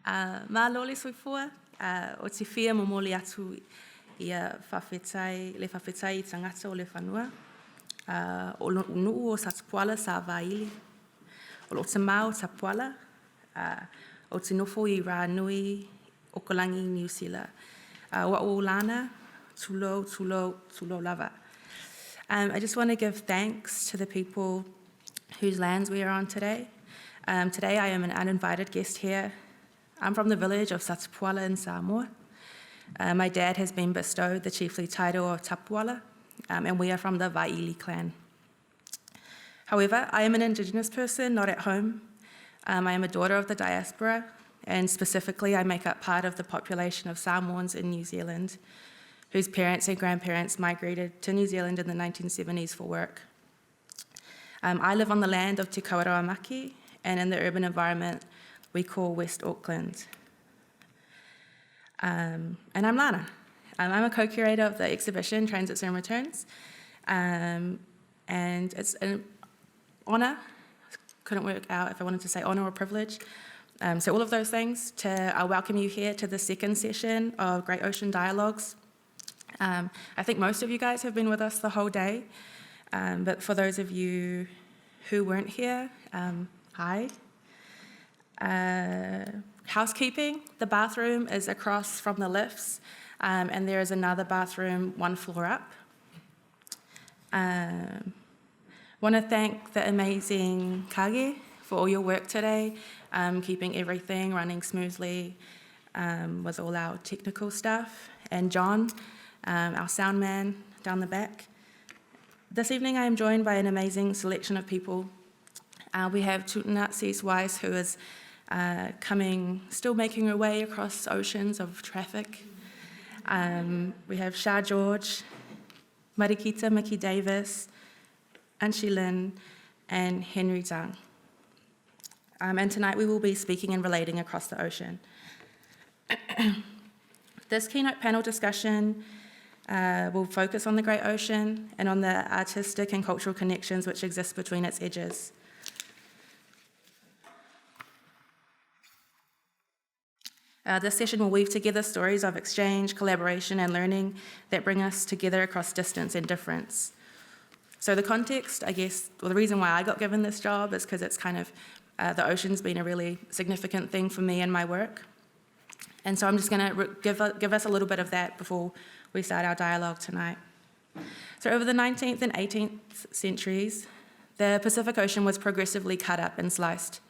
Mā lole soifua, o te whia momoli atu le whawhetai I tangata o le whanua, o nuu o Satapuala sa Vaili, o lo te mā o Tapuala, o te nofo I rā nui o Kolangi New Zealand, wa o Lana, tulo lava. I just want to give thanks to the people whose lands we are on today. Today I am an uninvited guest here. I'm from the village of Satapuala in Samoa. My dad has been bestowed the chiefly title of Tapuala, and we are from the Vaili clan. However, I am an Indigenous person, not at home. I am a daughter of the diaspora, and specifically I make up part of the population of Samoans in New Zealand, whose parents and grandparents migrated to New Zealand in the 1970s for work. I live on the land of Te Kawerau Micki, and in the urban environment we call West Auckland. And I'm Lana. I'm a co-curator of the exhibition Transits and Returns, and it's an honour, couldn't work out if I wanted to say honour or privilege, so all of those things, to welcome you here to the second session of Great Ocean Dialogues. I think most of you guys have been with us the whole day, but for those of you who weren't here, hi. Housekeeping, the bathroom is across from the lifts, and there is another bathroom one floor up. Want to thank the amazing Kage for all your work today, keeping everything running smoothly with all our technical stuff, and John, our sound man down the back. This evening I am joined by an amazing selection of people. We have Tutanatsis Wyss, who is still making her way across oceans of traffic. We have Shah George, Marikita Micki Davis, Anchi Lin, and Henry Tsang. And tonight we will be speaking and relating across the ocean. This keynote panel discussion will focus on the Great Ocean and on the artistic and cultural connections which exist between its edges. This session will weave together stories of exchange, collaboration, and learning that bring us together across distance and difference. So the context, I guess, or the reason why I got given this job is because it's kind of, the ocean's been a really significant thing for me and my work. And so I'm just going to give us a little bit of that before we start our dialogue tonight. So over the 19th and 18th centuries, the Pacific Ocean was progressively cut up and sliced.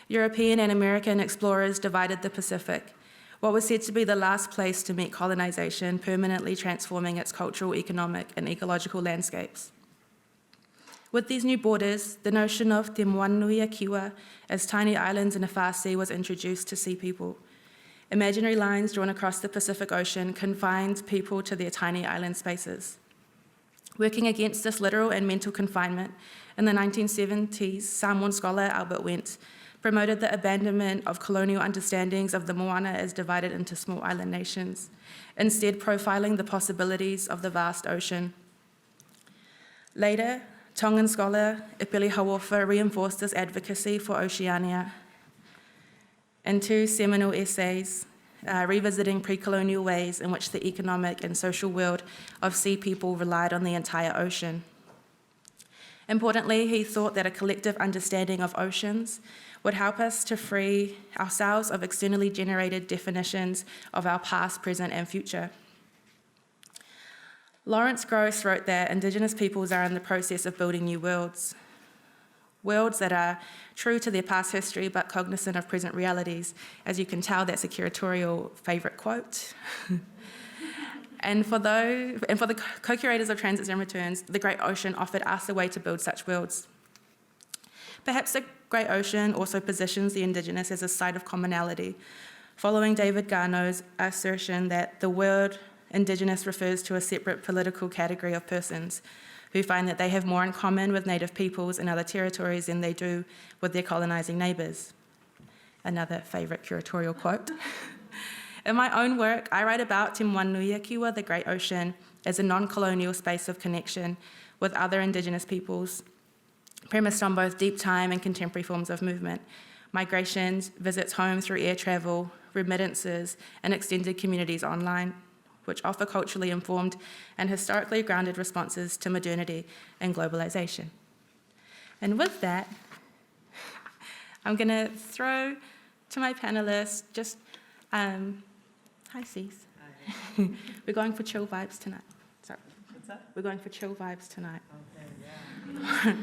European and American explorers divided the Pacific, what was said to be the last place to meet colonization, permanently transforming its cultural, economic, and ecological landscapes. With these new borders, the notion of te moanui kiwa as tiny islands in a far sea was introduced to sea people. Imaginary lines drawn across the Pacific Ocean confined people to their tiny island spaces. Working against this literal and mental confinement, in the 1970s, Samoan scholar Albert Wendt promoted the abandonment of colonial understandings of the moana as divided into small island nations, instead profiling the possibilities of the vast ocean. Later, Tongan scholar Ipili Hawofa reinforced this advocacy for Oceania in two seminal essays revisiting pre-colonial ways in which the economic and social world of sea people relied on the entire ocean. Importantly, he thought that a collective understanding of oceans would help us to free ourselves of externally generated definitions of our past, present, and future. Lawrence Gross wrote that Indigenous peoples are in the process of building new worlds that are true to their past history but cognizant of present realities. As you can tell, that's a curatorial favourite quote. And for the co-curators of Transits and Returns, the Great Ocean offered us a way to build such worlds. Perhaps the Great Ocean also positions the Indigenous as a site of commonality, following David Garneau's assertion that the word Indigenous refers to a separate political category of persons who find that they have more in common with native peoples in other territories than they do with their colonising neighbours. Another favourite curatorial quote. In my own work, I write about Te Moanui Kiwa, the Great Ocean, as a non-colonial space of connection with other Indigenous peoples, premised on both deep time and contemporary forms of movement. migrations, visits home through air travel, remittances, and extended communities online, which offer culturally informed and historically grounded responses to modernity and globalization. And with that, I'm going to throw to my panelists hi, Cease. Hi. We're going for chill vibes tonight. Sorry. What's that? We're going for chill vibes tonight. Okay, yeah.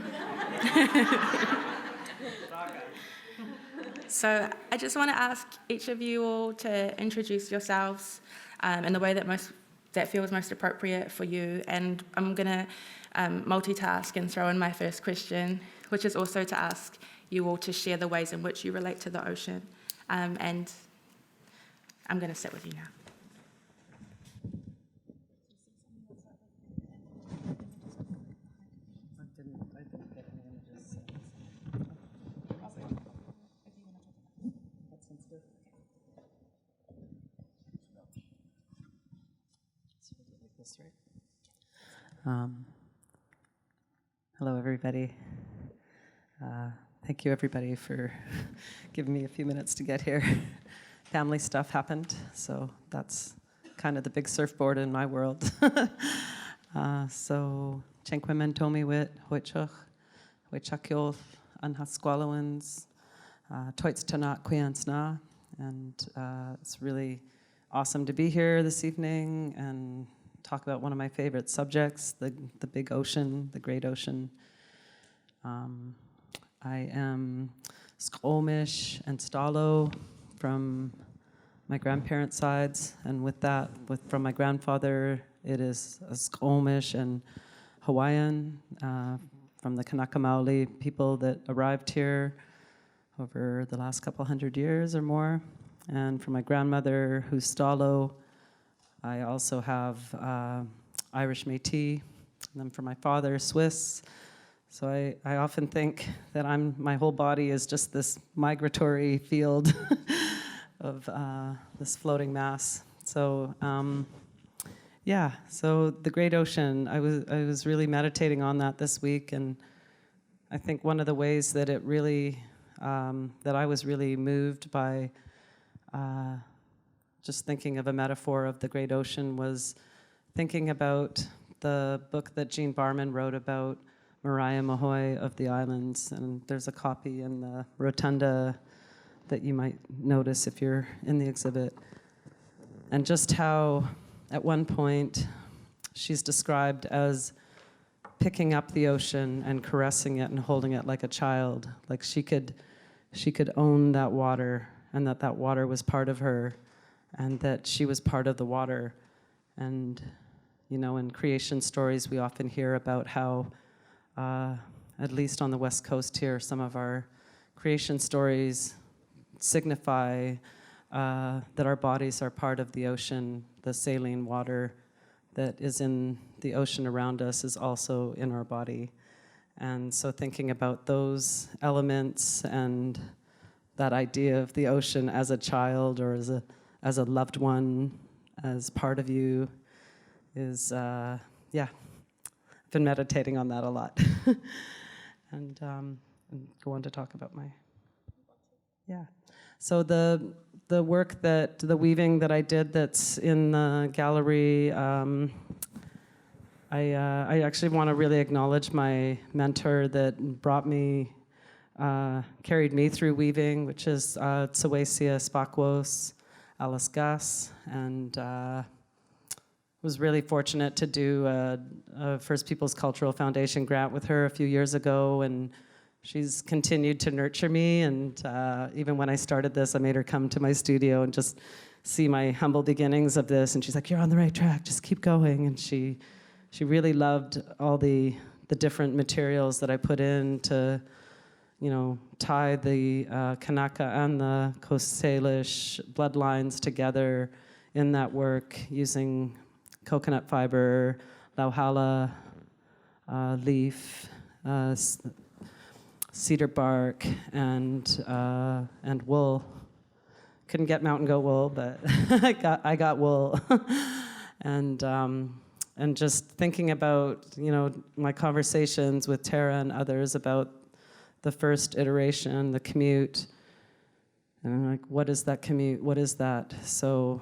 So I just want to ask each of you all to introduce yourselves in the way that feels most appropriate for you. And I'm going to multitask and throw in my first question, which is also to ask you all to share the ways in which you relate to the ocean. And I'm going to sit with you now. Hello, everybody. Thank you, everybody, for giving me a few minutes to get here. Family stuff happened, so that's kind of the big surfboard in my world. So, Chenkwemen Tomi Wit, Hoichuk, Hoichakyol, Anhasqualowans, Toits Tanat Quiansna, and it's really awesome to be here this evening and talk about one of my favorite subjects, the big ocean, the great ocean. I am Squamish and Stalo from my grandparents' sides, and with that, from my grandfather, it is Squamish and Hawaiian from the Kanaka Maoli people that arrived here over the last couple hundred years or more. And from my grandmother, who's Stalo, I also have Irish Métis, and then for my father, Swiss. So I often think that my whole body is just this migratory field of this floating mass. So so the great ocean, I was really meditating on that this week, and I think one of the ways that it really, that I was really moved by just thinking of a metaphor of the great ocean was thinking about the book that Jean Barman wrote about Mariah Mahoy of the Islands, and there's a copy in the rotunda that you might notice if you're in the exhibit. And just how, at one point, she's described as picking up the ocean and caressing it and holding it like a child, like she could own that water, and that water was part of her, and that she was part of the water. And, you know, in creation stories, we often hear about how, at least on the West Coast here, some of our creation stories signify that our bodies are part of the ocean. The saline water that is in the ocean around us is also in our body. And so thinking about those elements and that idea of the ocean as a child or as a loved one, as part of you, is, I've been meditating on that a lot. and go on to talk about So the work the weaving that I did that's in the gallery, I actually want to really acknowledge my mentor that carried me through weaving, which is Tsawesia Spakwas, Alice Gus, and was really fortunate to do a First Peoples Cultural Foundation grant with her a few years ago, and she's continued to nurture me, and even when I started this, I made her come to my studio and just see my humble beginnings of this, and she's like, "You're on the right track, just keep going," and she really loved all the different materials that I put in to, you know, tie the Kanaka and the Coast Salish bloodlines together in that work using coconut fiber, lauhala leaf, cedar bark, and wool. Couldn't get mountain goat wool, but I got wool. And just thinking about, you know, my conversations with Tara and others about the first iteration, the commute, And I'm like, what is that commute? What is that? So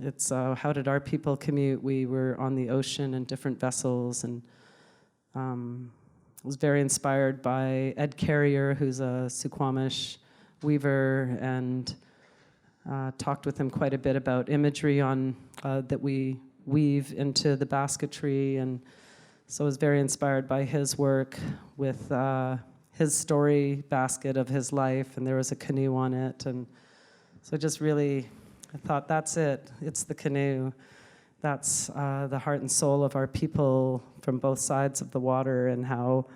it's how did our people commute? We were on the ocean in different vessels, and was very inspired by Ed Carrier, who's a Suquamish weaver, and talked with him quite a bit about imagery on that we weave into the basketry, and so I was very inspired by his work with his story basket of his life, and there was a canoe on it, and so just really, I thought, that's it. It's the canoe. That's the heart and soul of our people from both sides of the water, and how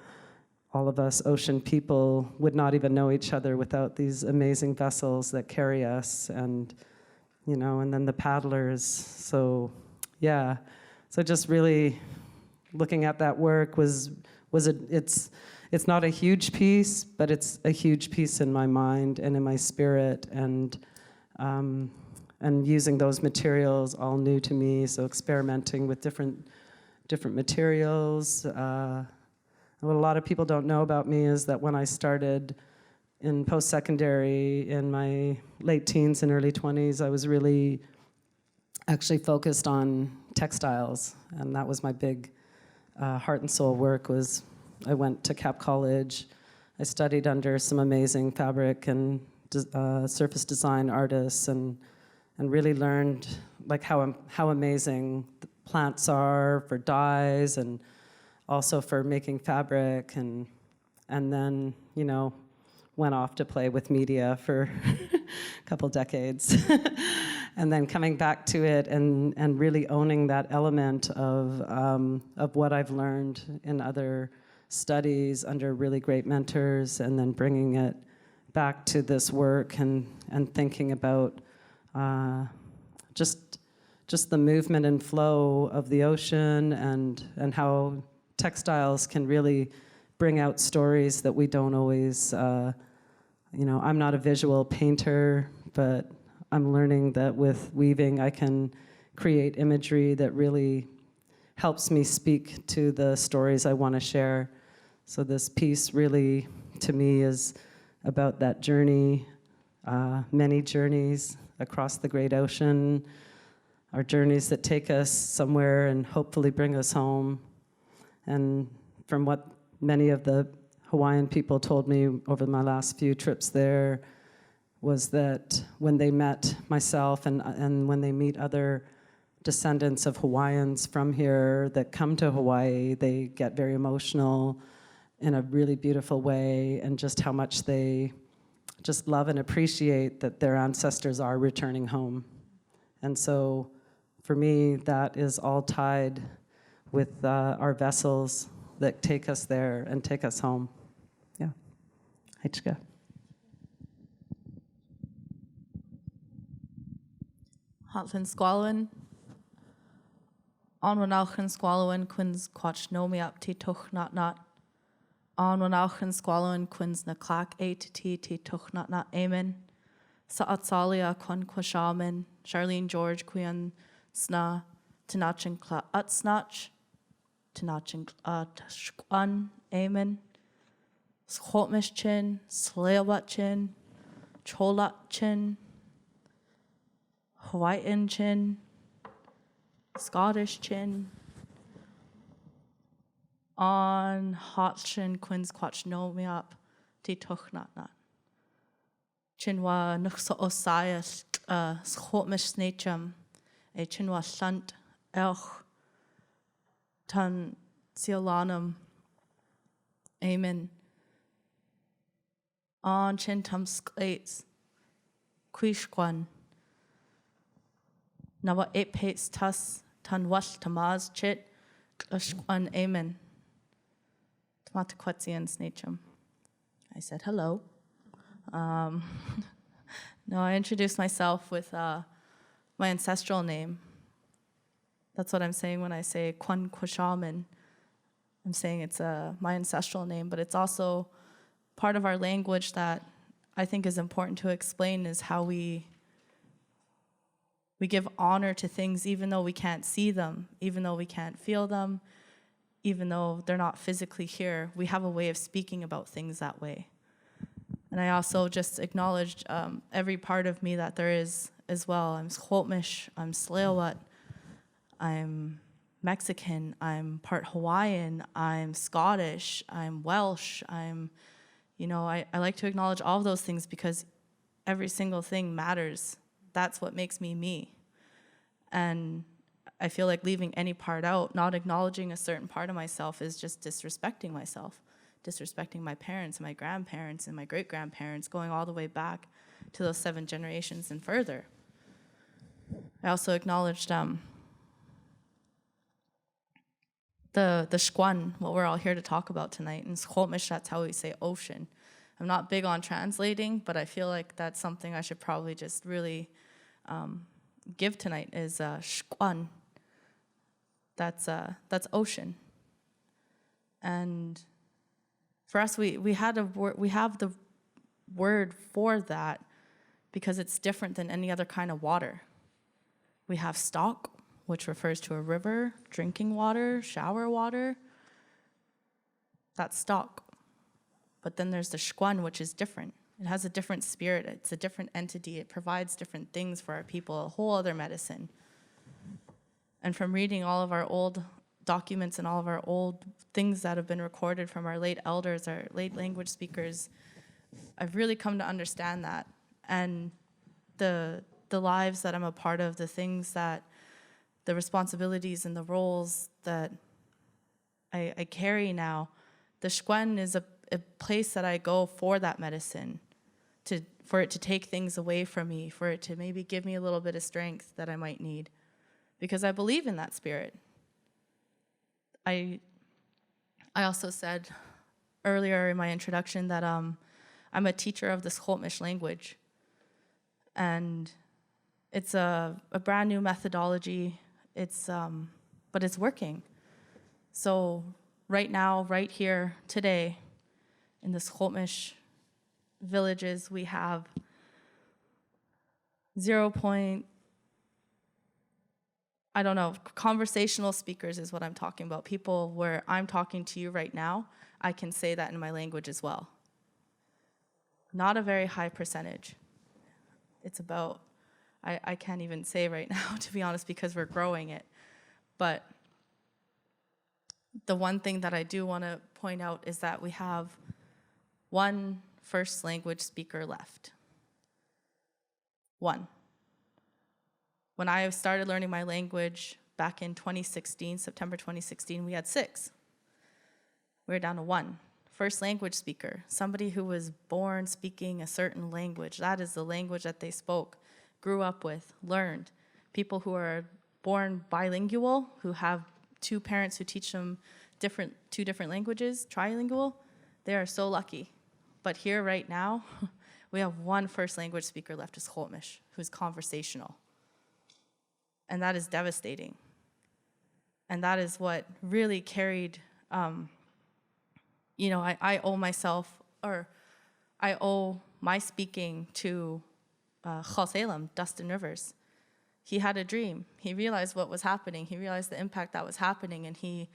all of us ocean people would not even know each other without these amazing vessels that carry us, and and then the paddlers. So yeah, so just really looking at that work it's not a huge piece, but it's a huge piece in my mind and in my spirit, and using those materials, all new to me, so experimenting with different materials. What a lot of people don't know about me is that when I started in post-secondary in my late teens and early 20s, I was really actually focused on textiles, and that was my big heart and soul work. Was I went to Cap College. I studied under some amazing fabric and surface design artists, and really learned like how amazing the plants are for dyes, and also for making fabric, and then went off to play with media for a couple decades, and then coming back to it and really owning that element of what I've learned in other studies under really great mentors, and then bringing it back to this work and thinking about just the movement and flow of the ocean, and how textiles can really bring out stories that we don't always, I'm not a visual painter, but I'm learning that with weaving I can create imagery that really helps me speak to the stories I want to share. So this piece really, to me, is about that journey, many journeys across the great ocean, our journeys that take us somewhere and hopefully bring us home. And from what many of the Hawaiian people told me over my last few trips there, was that when they met myself and when they meet other descendants of Hawaiians from here that come to Hawaii, they get very emotional in a really beautiful way, and just how much they just love and appreciate that their ancestors are returning home. And so for me, that is all tied with our vessels that take us there and take us home. Yeah. Haichka. Hatlin Squalwin. On Wanauchan Squalwin, Quins Quatch Nomi up T Tuch Not. On Wanauchan Squalwin, Quins na Clack A T Tuch Not Amen. Sa'atsalia Quan Quashaman, Charlene George Quian Sna, Tinachin Cla Utsnatch, Tinachin Tashquan Amen. Schotmish Chin, Slewat Chin, Cholat Chin, Hawaiian Chin, Scottish Chin, on Hot Chin Quins Quatch No Me Up, Ti Tuch Not. Chinwa Nuxa Osaya, Schotmish Snachum, a Chinwa Shunt, Elch, Tan Siolanum, Amen. On Chin Tum Sklates, Quishquan. Nawa 8 pates tas tan wash tamaz chit klashquan amen. Tomataquatsian snachum. I said hello. No, I introduced myself with my ancestral name. That's what I'm saying when I say Quan Quashaman. I'm saying it's my ancestral name, but it's also part of our language that I think is important to explain, is how we give honor to things even though we can't see them, even though we can't feel them, even though they're not physically here. We have a way of speaking about things that way. And I also just acknowledged every part of me that there is as well. I'm Stelmexw, I'm Tsleil-Waututh, I'm Mexican, I'm part Hawaiian, I'm Scottish, I'm Welsh, I like to acknowledge all of those things because every single thing matters. That's what makes me me. And I feel like leaving any part out, not acknowledging a certain part of myself is just disrespecting myself, disrespecting my parents and my grandparents and my great-grandparents, going all the way back to those 7 generations and further. I also acknowledged the Shkwan, what we're all here to talk about tonight. In Stelmexw, that's how we say ocean. I'm not big on translating, but I feel like that's something I should probably just really give tonight is Shkwan. That's ocean. And for us, we have the word for that because it's different than any other kind of water. We have stock, which refers to a river, drinking water, shower water. That's stock. But then there's the Shkwan, which is different. It has a different spirit. It's a different entity. It provides different things for our people, a whole other medicine. And from reading all of our old documents and all of our old things that have been recorded from our late elders, our late language speakers, I've really come to understand that. And the lives that I'm a part of, the things that, the responsibilities and the roles that I carry now, the Shkwan is a place that I go for that medicine, for it to take things away from me, for it to maybe give me a little bit of strength that I might need, because I believe in that spirit. I also said earlier in my introduction that I'm a teacher of the Stelmexw language, and it's a brand new methodology. But it's working. So right now, right here, today, in the Stelmexw villages, we have conversational speakers is what I'm talking about. People where I'm talking to you right now, I can say that in my language as well. Not a very high percentage. It's about, I can't even say right now, to be honest, because we're growing it. But the one thing that I do want to point out is that we have one first language speaker left. One. When I started learning my language back in 2016, September 2016, we had 6. We were down to 1. First language speaker, somebody who was born speaking a certain language. That is the language that they spoke, grew up with, learned. People who are born bilingual, who have 2 parents who teach them 2 different languages, trilingual, they are so lucky. But here right now, we have 1 first language speaker left, is Stelmexw, who's conversational. And that is devastating. And that is what really carried, I owe my speaking to Salem, Dustin Rivers. He had a dream. He realized what was happening. He realized the impact that was happening, and he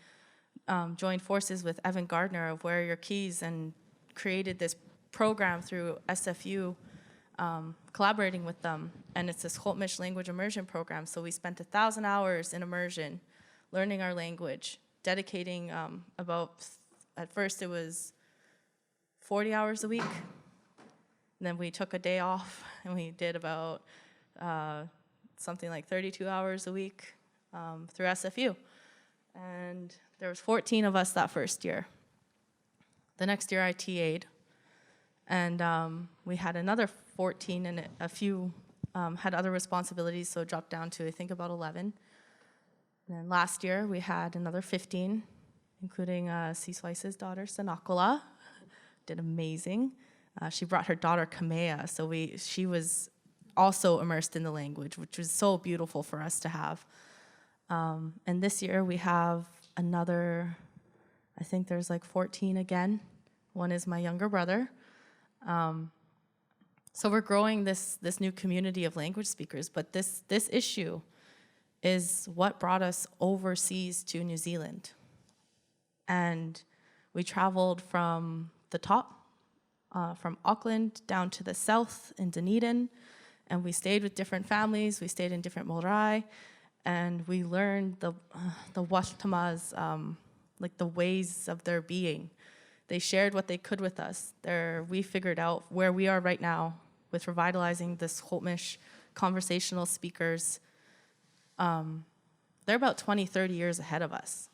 joined forces with Evan Gardner of Where Are Your Keys and created this program through SFU, collaborating with them, and it's this Stelmexw language immersion program. So we spent 1,000 hours in immersion, learning our language, dedicating at first it was 40 hours a week, and then we took a day off, and we did about something like 32 hours a week through SFU. And there was 14 of us that first year. The next year I TA'd, and we had another 14, and a few had other responsibilities, so it dropped down to, I think, about 11. And then last year we had another 15, including Siswais's daughter, Sanakola, did amazing. She brought her daughter, Kamea, so she was also immersed in the language, which was so beautiful for us to have. And this year we have another, I think there's like 14 again. One is my younger brother. So we're growing this new community of language speakers, but this issue is what brought us overseas to New Zealand. And we traveled from the top from Auckland down to the south in Dunedin, and we stayed with different families. We stayed in different marae, and we learned the Washtamas, like the ways of their being. They shared what they could with us. We figured out where we are right now with revitalizing this Holtmish conversational speakers. They're about 20, 30 years ahead of us,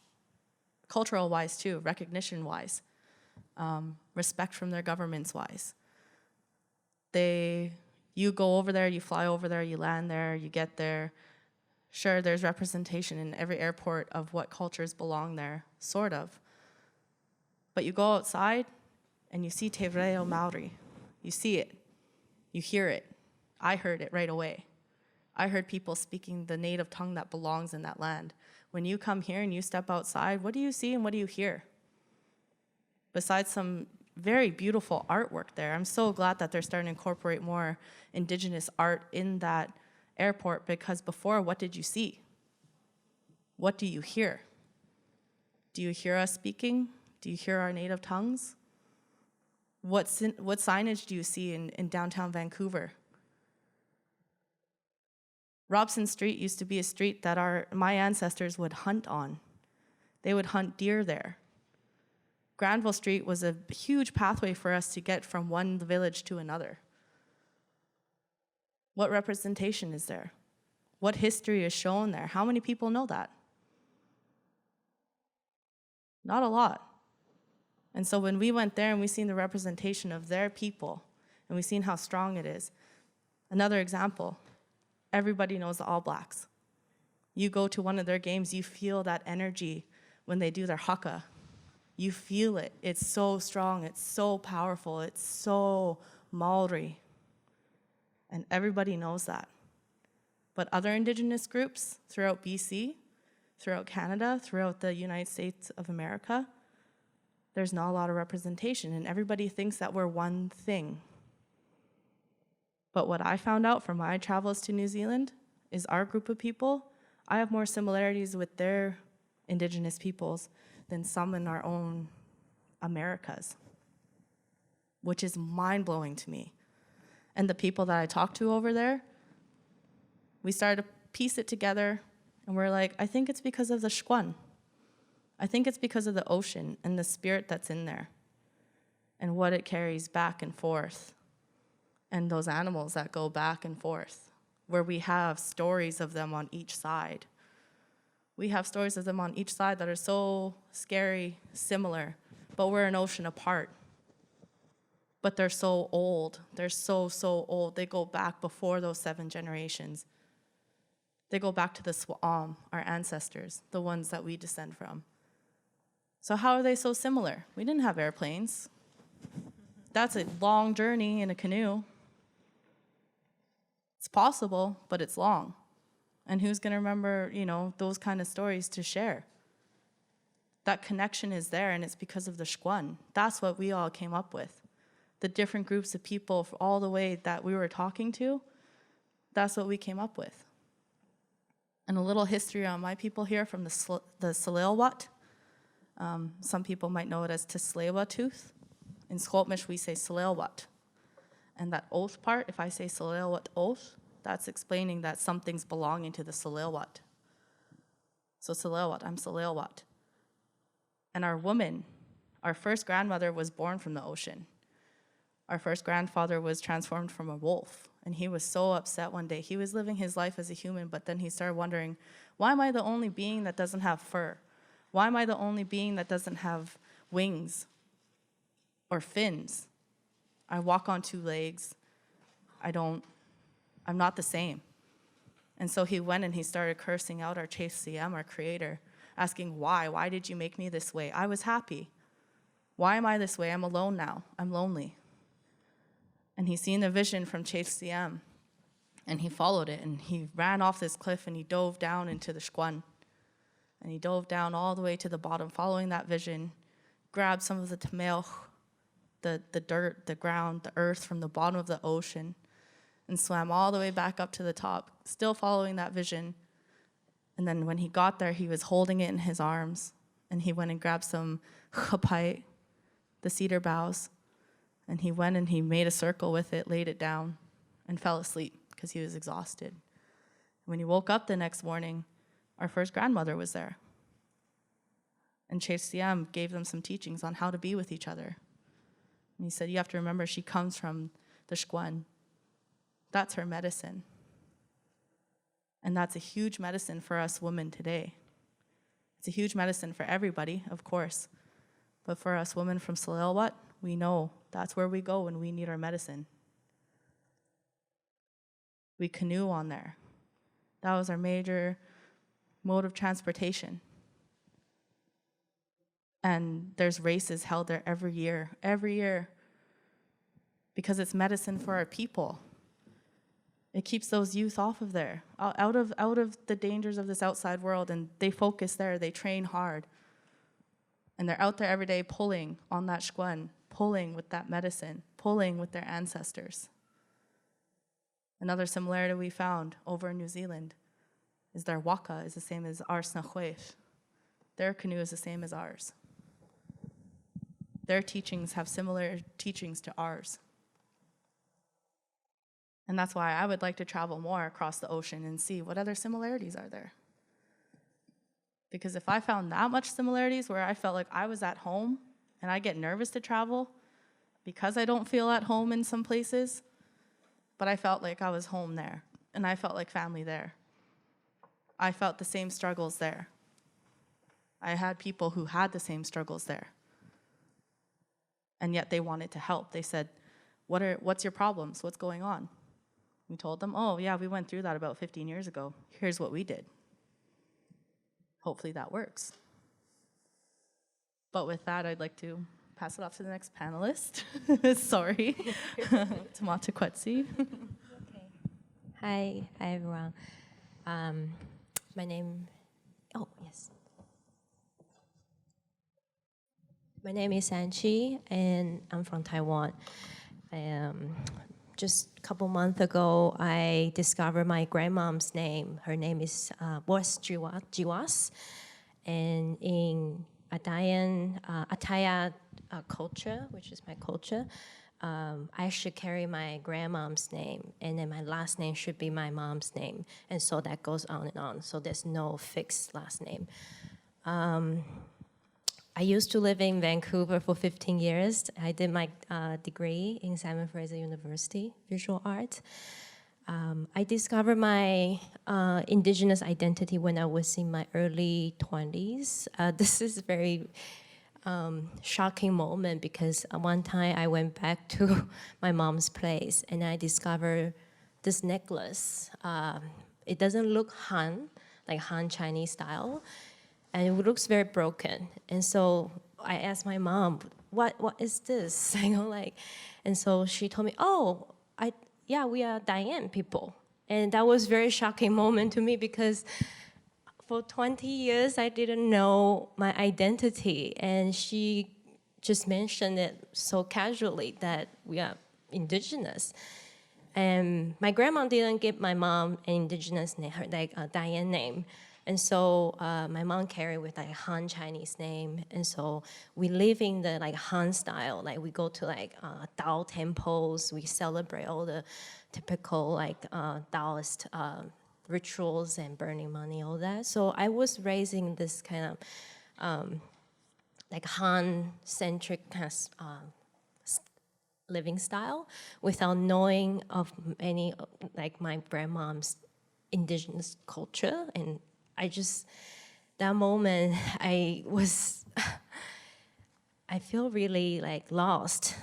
cultural-wise too, recognition-wise, respect from their governments-wise. You go over there, you fly over there, you land there, you get there. Sure, there's representation in every airport of what cultures belong there, sort of. But you go outside and you see Te Reo Maori. You see it. You hear it. I heard it right away. I heard people speaking the native tongue that belongs in that land. When you come here and you step outside, what do you see and what do you hear? Besides some very beautiful artwork there. I'm so glad that they're starting to incorporate more Indigenous art in that airport, because before, what did you see? What do you hear? Do you hear us speaking? Do you hear our native tongues? What signage do you see in downtown Vancouver? Robson Street used to be a street that my ancestors would hunt on. They would hunt deer there. Granville Street was a huge pathway for us to get from one village to another. What representation is there? What history is shown there? How many people know that? Not a lot. And so when we went there and we seen the representation of their people, and we seen how strong it is. Another example, everybody knows the All Blacks. You go to one of their games, you feel that energy when they do their haka. You feel it. It's so strong. It's so powerful. It's so Maori. And everybody knows that. But other Indigenous groups throughout BC, throughout Canada, throughout the United States of America, there's not a lot of representation, and everybody thinks that we're one thing. But what I found out from my travels to New Zealand is our group of people, I have more similarities with their Indigenous peoples than some in our own Americas, which is mind-blowing to me. And the people that I talked to over there, we started to piece it together, and we're like, I think it's because of the shkwan. I think it's because of the ocean and the spirit that's in there and what it carries back and forth, and those animals that go back and forth, where we have stories of them on each side. We have stories of them on each side that are so scary, similar, but we're an ocean apart. But they're so old. They're so old. They go back before those 7 generations. They go back to the Swa'am, our ancestors, the ones that we descend from. So how are they so similar? We didn't have airplanes. That's a long journey in a canoe. It's possible, but it's long. And who's going to remember, those kind of stories to share? That connection is there, and it's because of the shkwan. That's what we all came up with. The different groups of people all the way that we were talking to, that's what we came up with. And a little history on my people here from the Salilwat. Some people might know it as Tislewa tooth. In Stelmexw, we say Salilwat. And that oath part, if I say Salilwat oath, that's explaining that something's belonging to the Salilwat. So Salilwat, I'm Salilwat. And our woman, our first grandmother was born from the ocean. Our first grandfather was transformed from a wolf, and he was so upset one day. He was living his life as a human, but then he started wondering, why am I the only being that doesn't have fur? Why am I the only being that doesn't have wings or fins? I walk on 2 legs. I'm not the same. And so he went and he started cursing out our Tsang, our creator, asking why? Why did you make me this way? I was happy. Why am I this way? I'm alone now. I'm lonely. And he seen the vision from Tsang, and he followed it, and he ran off this cliff, and he dove down into the shkwan. And he dove down all the way to the bottom, following that vision, grabbed some of the tamelch, the dirt, the ground, the earth from the bottom of the ocean, and swam all the way back up to the top, still following that vision. And then when he got there, he was holding it in his arms, and he went and grabbed some chapai, the cedar boughs, And he went and he made a circle with it, laid it down, and fell asleep because he was exhausted. When he woke up the next morning, our first grandmother was there. And Teresia gave them some teachings on how to be with each other. And he said, you have to remember, she comes from the Shkwan. That's her medicine. And that's a huge medicine for us women today. It's a huge medicine for everybody, of course. But for us women from Salilwat, we know that's where we go when we need our medicine. We canoe on there. That was our major mode of transportation. And there's races held there every year, because it's medicine for our people. It keeps those youth off of there, out of the dangers of this outside world, and they focus there, they train hard. And they're out there every day pulling on that shkwan, pulling with that medicine, pulling with their ancestors. Another similarity we found over in New Zealand is their waka is the same as our snahuef. Their canoe is the same as ours. Their teachings have similar teachings to ours. And that's why I would like to travel more across the ocean and see what other similarities are there. Because if I found that much similarities where I felt like I was at home, and I get nervous to travel because I don't feel at home in some places, but I felt like I was home there, and I felt like family there. I felt the same struggles there. I had people who had the same struggles there. And yet they wanted to help. They said, what's your problems? What's going on? We told them, oh yeah, we went through that about 15 years ago. Here's what we did. Hopefully that works. But with that, I'd like to pass it off to the next panelist. Sorry. Tamata Kwetsi. Okay. Hi everyone. My name is Anchi, and I'm from Taiwan. Just a couple months ago, I discovered my grandmom's name. Her name is Wyss Jiwas, and in Ataya culture, which is my culture, I should carry my grandmom's name, and then my last name should be my mom's name, and so that goes on and on. So there's no fixed last name. I used to live in Vancouver for 15 years. I did my degree in Simon Fraser University, visual art. I discovered my Indigenous identity when I was in my early 20s. This is a very shocking moment because one time I went back to my mom's place and I discovered this necklace. It doesn't look Han, like Han Chinese style, and it looks very broken. And so I asked my mom, what is this? And so she told me, we are Diane people. And that was a very shocking moment to me because for 20 years, I didn't know my identity. And she just mentioned it so casually that we are Indigenous. And my grandma didn't give my mom an Indigenous name, a Diane name. And so my mom carried with Han Chinese name, and so we live in the Han style. We go to Tao temples. We celebrate all the typical Taoist rituals and burning money, all that. So I was raised in this kind of Han-centric kind of living style without knowing of any my grandmom's Indigenous culture. And that moment, I feel really lost.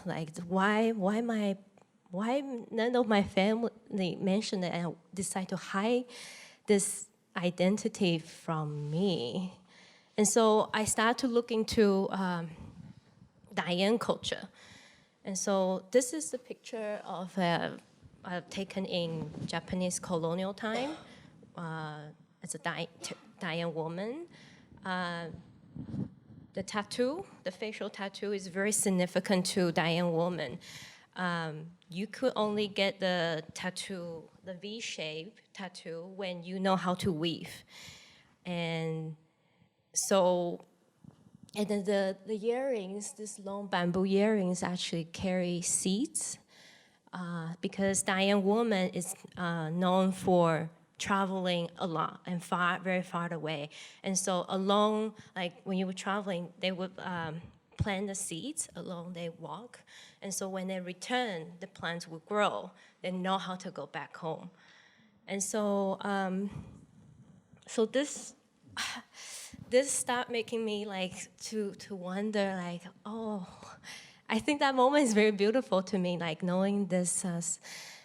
Why none of my family mentioned that I decided to hide this identity from me. And so I started to look into Diane culture. And so this is the picture of taken in Japanese colonial time. It's a Diane woman. The tattoo, the facial tattoo, is very significant to Diane woman. You could only get the tattoo, the V-shape tattoo, when you know how to weave. And so And then the earrings, these long bamboo earrings, actually carry seeds, because Diane woman is known for traveling a lot and very far away. And so along, like when you were traveling, they would plant the seeds along they walk. And so when they return, the plants will grow. They know how to go back home. And so, so this started making me like to wonder, like, oh, I think that moment is very beautiful to me, like knowing this,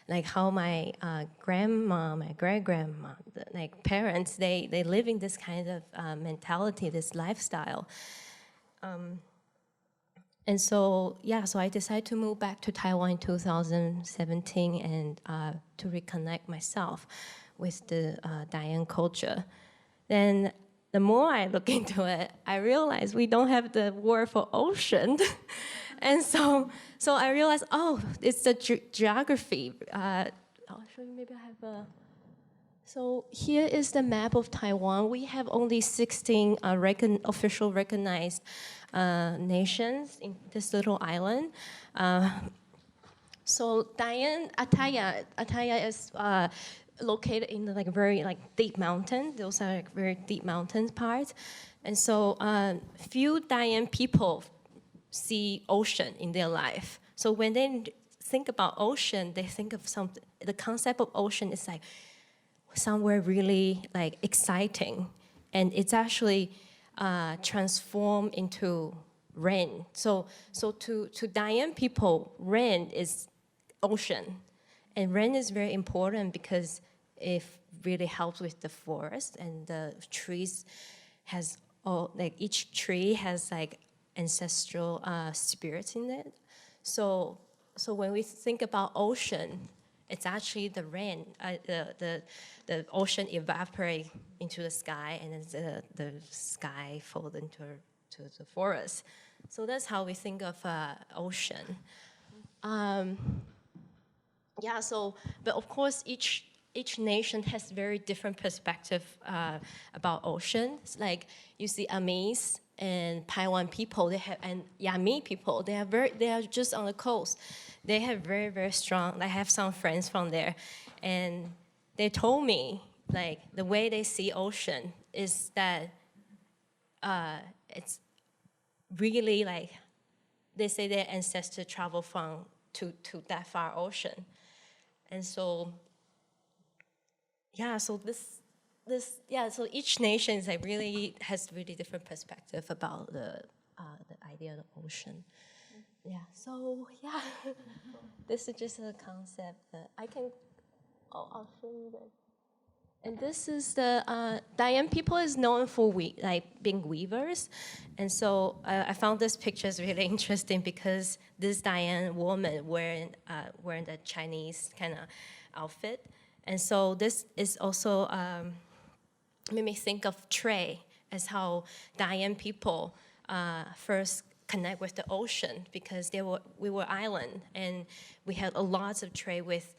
like how my grandma, my great-grandma, like parents, they live in this kind of mentality, this lifestyle. And so, yeah, so I decided to move back to Taiwan in 2017 and to reconnect myself with the Diane culture. Then the more I look into it, I realize we don't have the word for ocean. And so I realized, oh, it's the geography. I'll show you, maybe I have a... So here is the map of Taiwan. We have only 16 official recognized nations in this little island. So Ataya is located in the very deep mountain. Those are very deep mountain parts. And so few Diane people see ocean in their life. So when they think about ocean, they think of something, the concept of ocean is like somewhere really like exciting. And it's actually transformed into rain. So to Diane people, rain is ocean. And rain is very important because it really helps with the forest, and the trees has each tree has like ancestral spirits in it. So when we think about ocean, it's actually the rain. The ocean evaporate into the sky, and then the sky falls into the forest. So that's how we think of ocean. Yeah. So, but of course, each nation has very different perspective about oceans. Like you see Amis and Paiwan people, and Yami people, they are just on the coast. They have very, very strong, I have some friends from there, and they told me, like, the way they see ocean is that it's really like, they say their ancestors travel to that far ocean. And so, yeah, so so each nation is has really different perspective about the idea of the ocean. Yeah, so yeah, this is just a concept that I can, I'll show you that. And this is the, Diane people is known for being weavers. And so I found this picture is really interesting because this Diane woman wearing the Chinese kind of outfit. And so this is also made me think of trade as how Diane people first connect with the ocean, because we were island, and we had a lot of trade with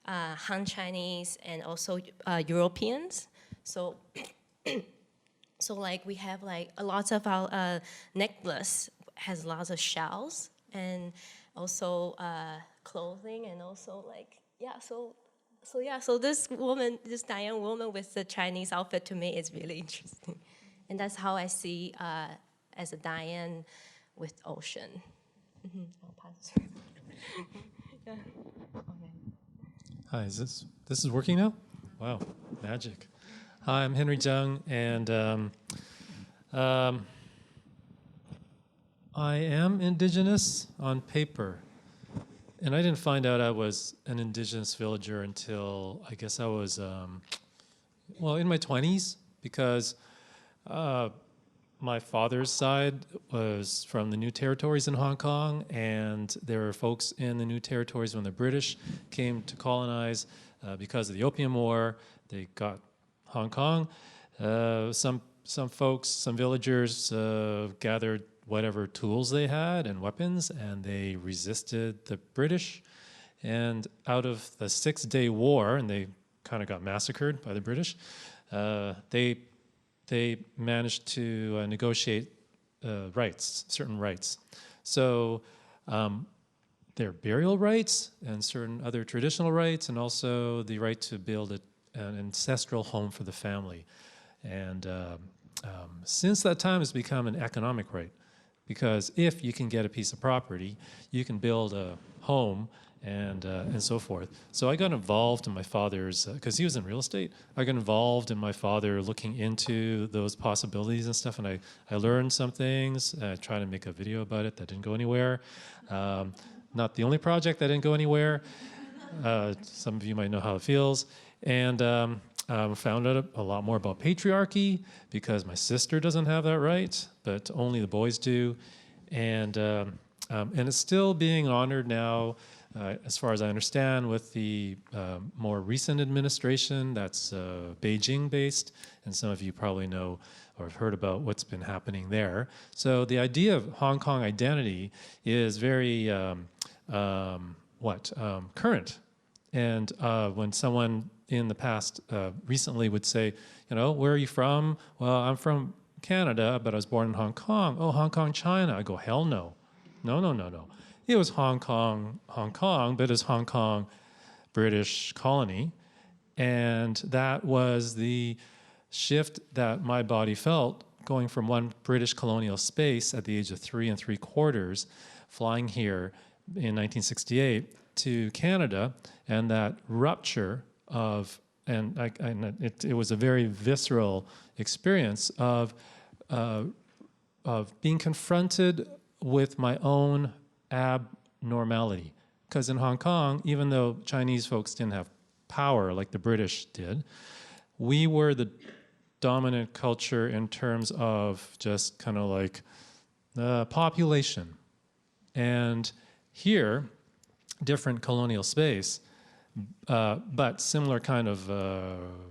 Han Chinese and also Europeans. So so like we have like a lot of our necklace has lots of shells, and also clothing, and also like, yeah, so this Diane woman with the Chinese outfit, to me is really interesting. And that's how I see as a Diane with ocean. Mm-hmm. I'll pass. Yeah. Okay. Hi, this is working now? Wow, magic. Hi, I'm Henry Jung, and I am Indigenous on paper. And I didn't find out I was an Indigenous villager until I guess I was, in my 20s, because my father's side was from the New Territories in Hong Kong, and there were folks in the New Territories when the British came to colonize. Because of the Opium War, they got Hong Kong. Some folks, some villagers gathered whatever tools they had and weapons, and they resisted the British. And out of the 6-day war, and they kind of got massacred by the British, they managed to negotiate rights, certain rights. So their burial rights and certain other traditional rights, and also the right to build an ancestral home for the family. And since that time, it's become an economic right, because if you can get a piece of property, you can build a home and so forth. So I got involved in my father's, because he was in real estate, I got involved in my father looking into those possibilities and stuff, and I learned some things. I tried to make a video about it that didn't go anywhere. Not the only project that didn't go anywhere. Some of you might know how it feels. And found out a lot more about patriarchy, because my sister doesn't have that right, but only the boys do. And it's still being honored now, as far as I understand, with the more recent administration that's Beijing-based, and some of you probably know or have heard about what's been happening there. So the idea of Hong Kong identity is very current. And when someone in the past recently would say, where are you from? Well, I'm from Canada, but I was born in Hong Kong. Oh, Hong Kong, China. I go, hell no. No. It was Hong Kong, but it's Hong Kong, British colony. And that was the shift that my body felt, going from one British colonial space at the age of 3 3/4, flying here in 1968 to Canada, and that rupture of, it was a very visceral experience of being confronted with my own abnormality. Because in Hong Kong, even though Chinese folks didn't have power like the British did, we were the dominant culture in terms of just kind of like population. And here, different colonial space, but similar kind of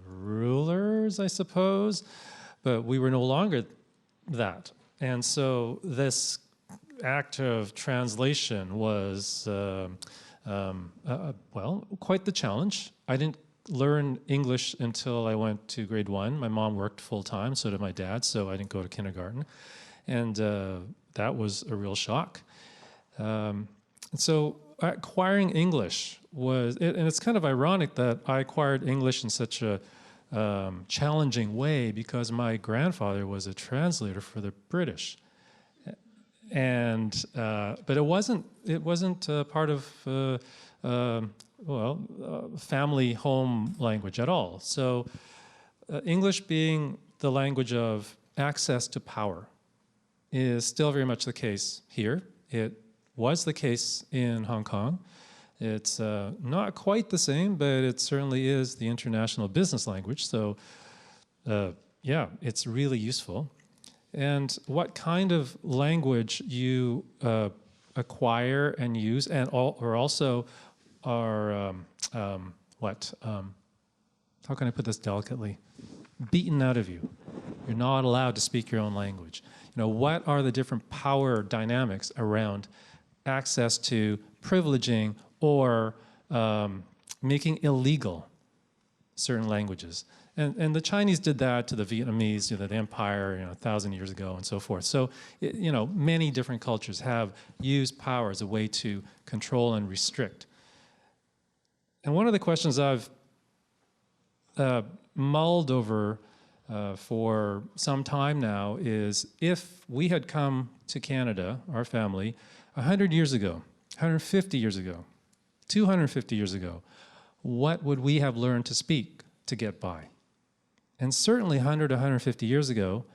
rulers, I suppose, but we were no longer that. And so this act of translation was, quite the challenge. I didn't learn English until I went to grade 1. My mom worked full-time, so did my dad, so I didn't go to kindergarten. And that was a real shock. And so acquiring English and it's kind of ironic that I acquired English in such a challenging way, because my grandfather was a translator for the British. And but it wasn't part of family home language at all. So English, being the language of access to power, is still very much the case here. It was the case in Hong Kong. It's not quite the same, but it certainly is the international business language. So it's really useful. And what kind of language you acquire and use, and also are how can I put this delicately? Beaten out of you. You're not allowed to speak your own language. What are the different power dynamics around access to privileging or making illegal certain languages? And the Chinese did that to the Vietnamese, the empire, 1,000 years ago, and so forth. So, many different cultures have used power as a way to control and restrict. And one of the questions I've mulled over for some time now is, if we had come to Canada, our family, 100 years ago, 150 years ago, 250 years ago, what would we have learned to speak to get by? And certainly 100 to 150 years ago,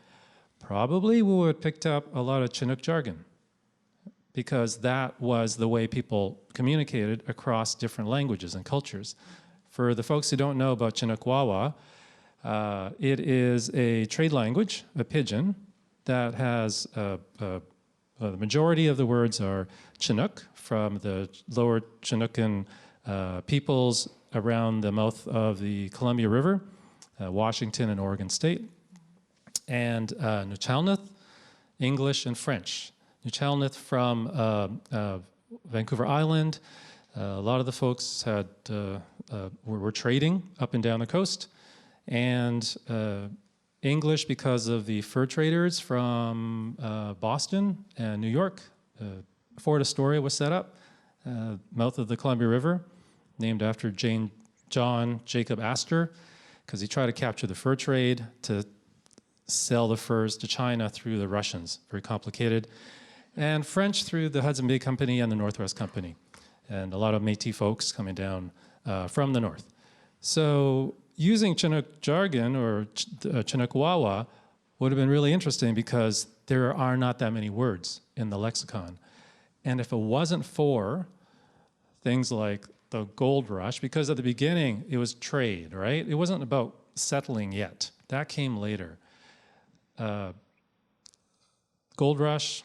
probably we would have picked up a lot of Chinook jargon, because that was the way people communicated across different languages and cultures. For the folks who don't know about Chinook Wawa, it is a trade language, a pidgin, that has the majority of the words are Chinook, from the lower Chinookan peoples around the mouth of the Columbia River, Washington and Oregon State, and Nuu-chah-nulth, English and French. Nuu-chah-nulth from Vancouver Island. A lot of the folks were trading up and down the coast, and English because of the fur traders from Boston and New York. Fort Astoria was set up, mouth of the Columbia River, named after John Jacob Astor, because he tried to capture the fur trade to sell the furs to China through the Russians. Very complicated. And French through the Hudson Bay Company and the Northwest Company. And a lot of Métis folks coming down from the north. So using Chinook jargon or Chinook Wawa would have been really interesting because there are not that many words in the lexicon. And if it wasn't for things like the gold rush, because at the beginning it was trade, right? It wasn't about settling yet. That came later. Gold rush,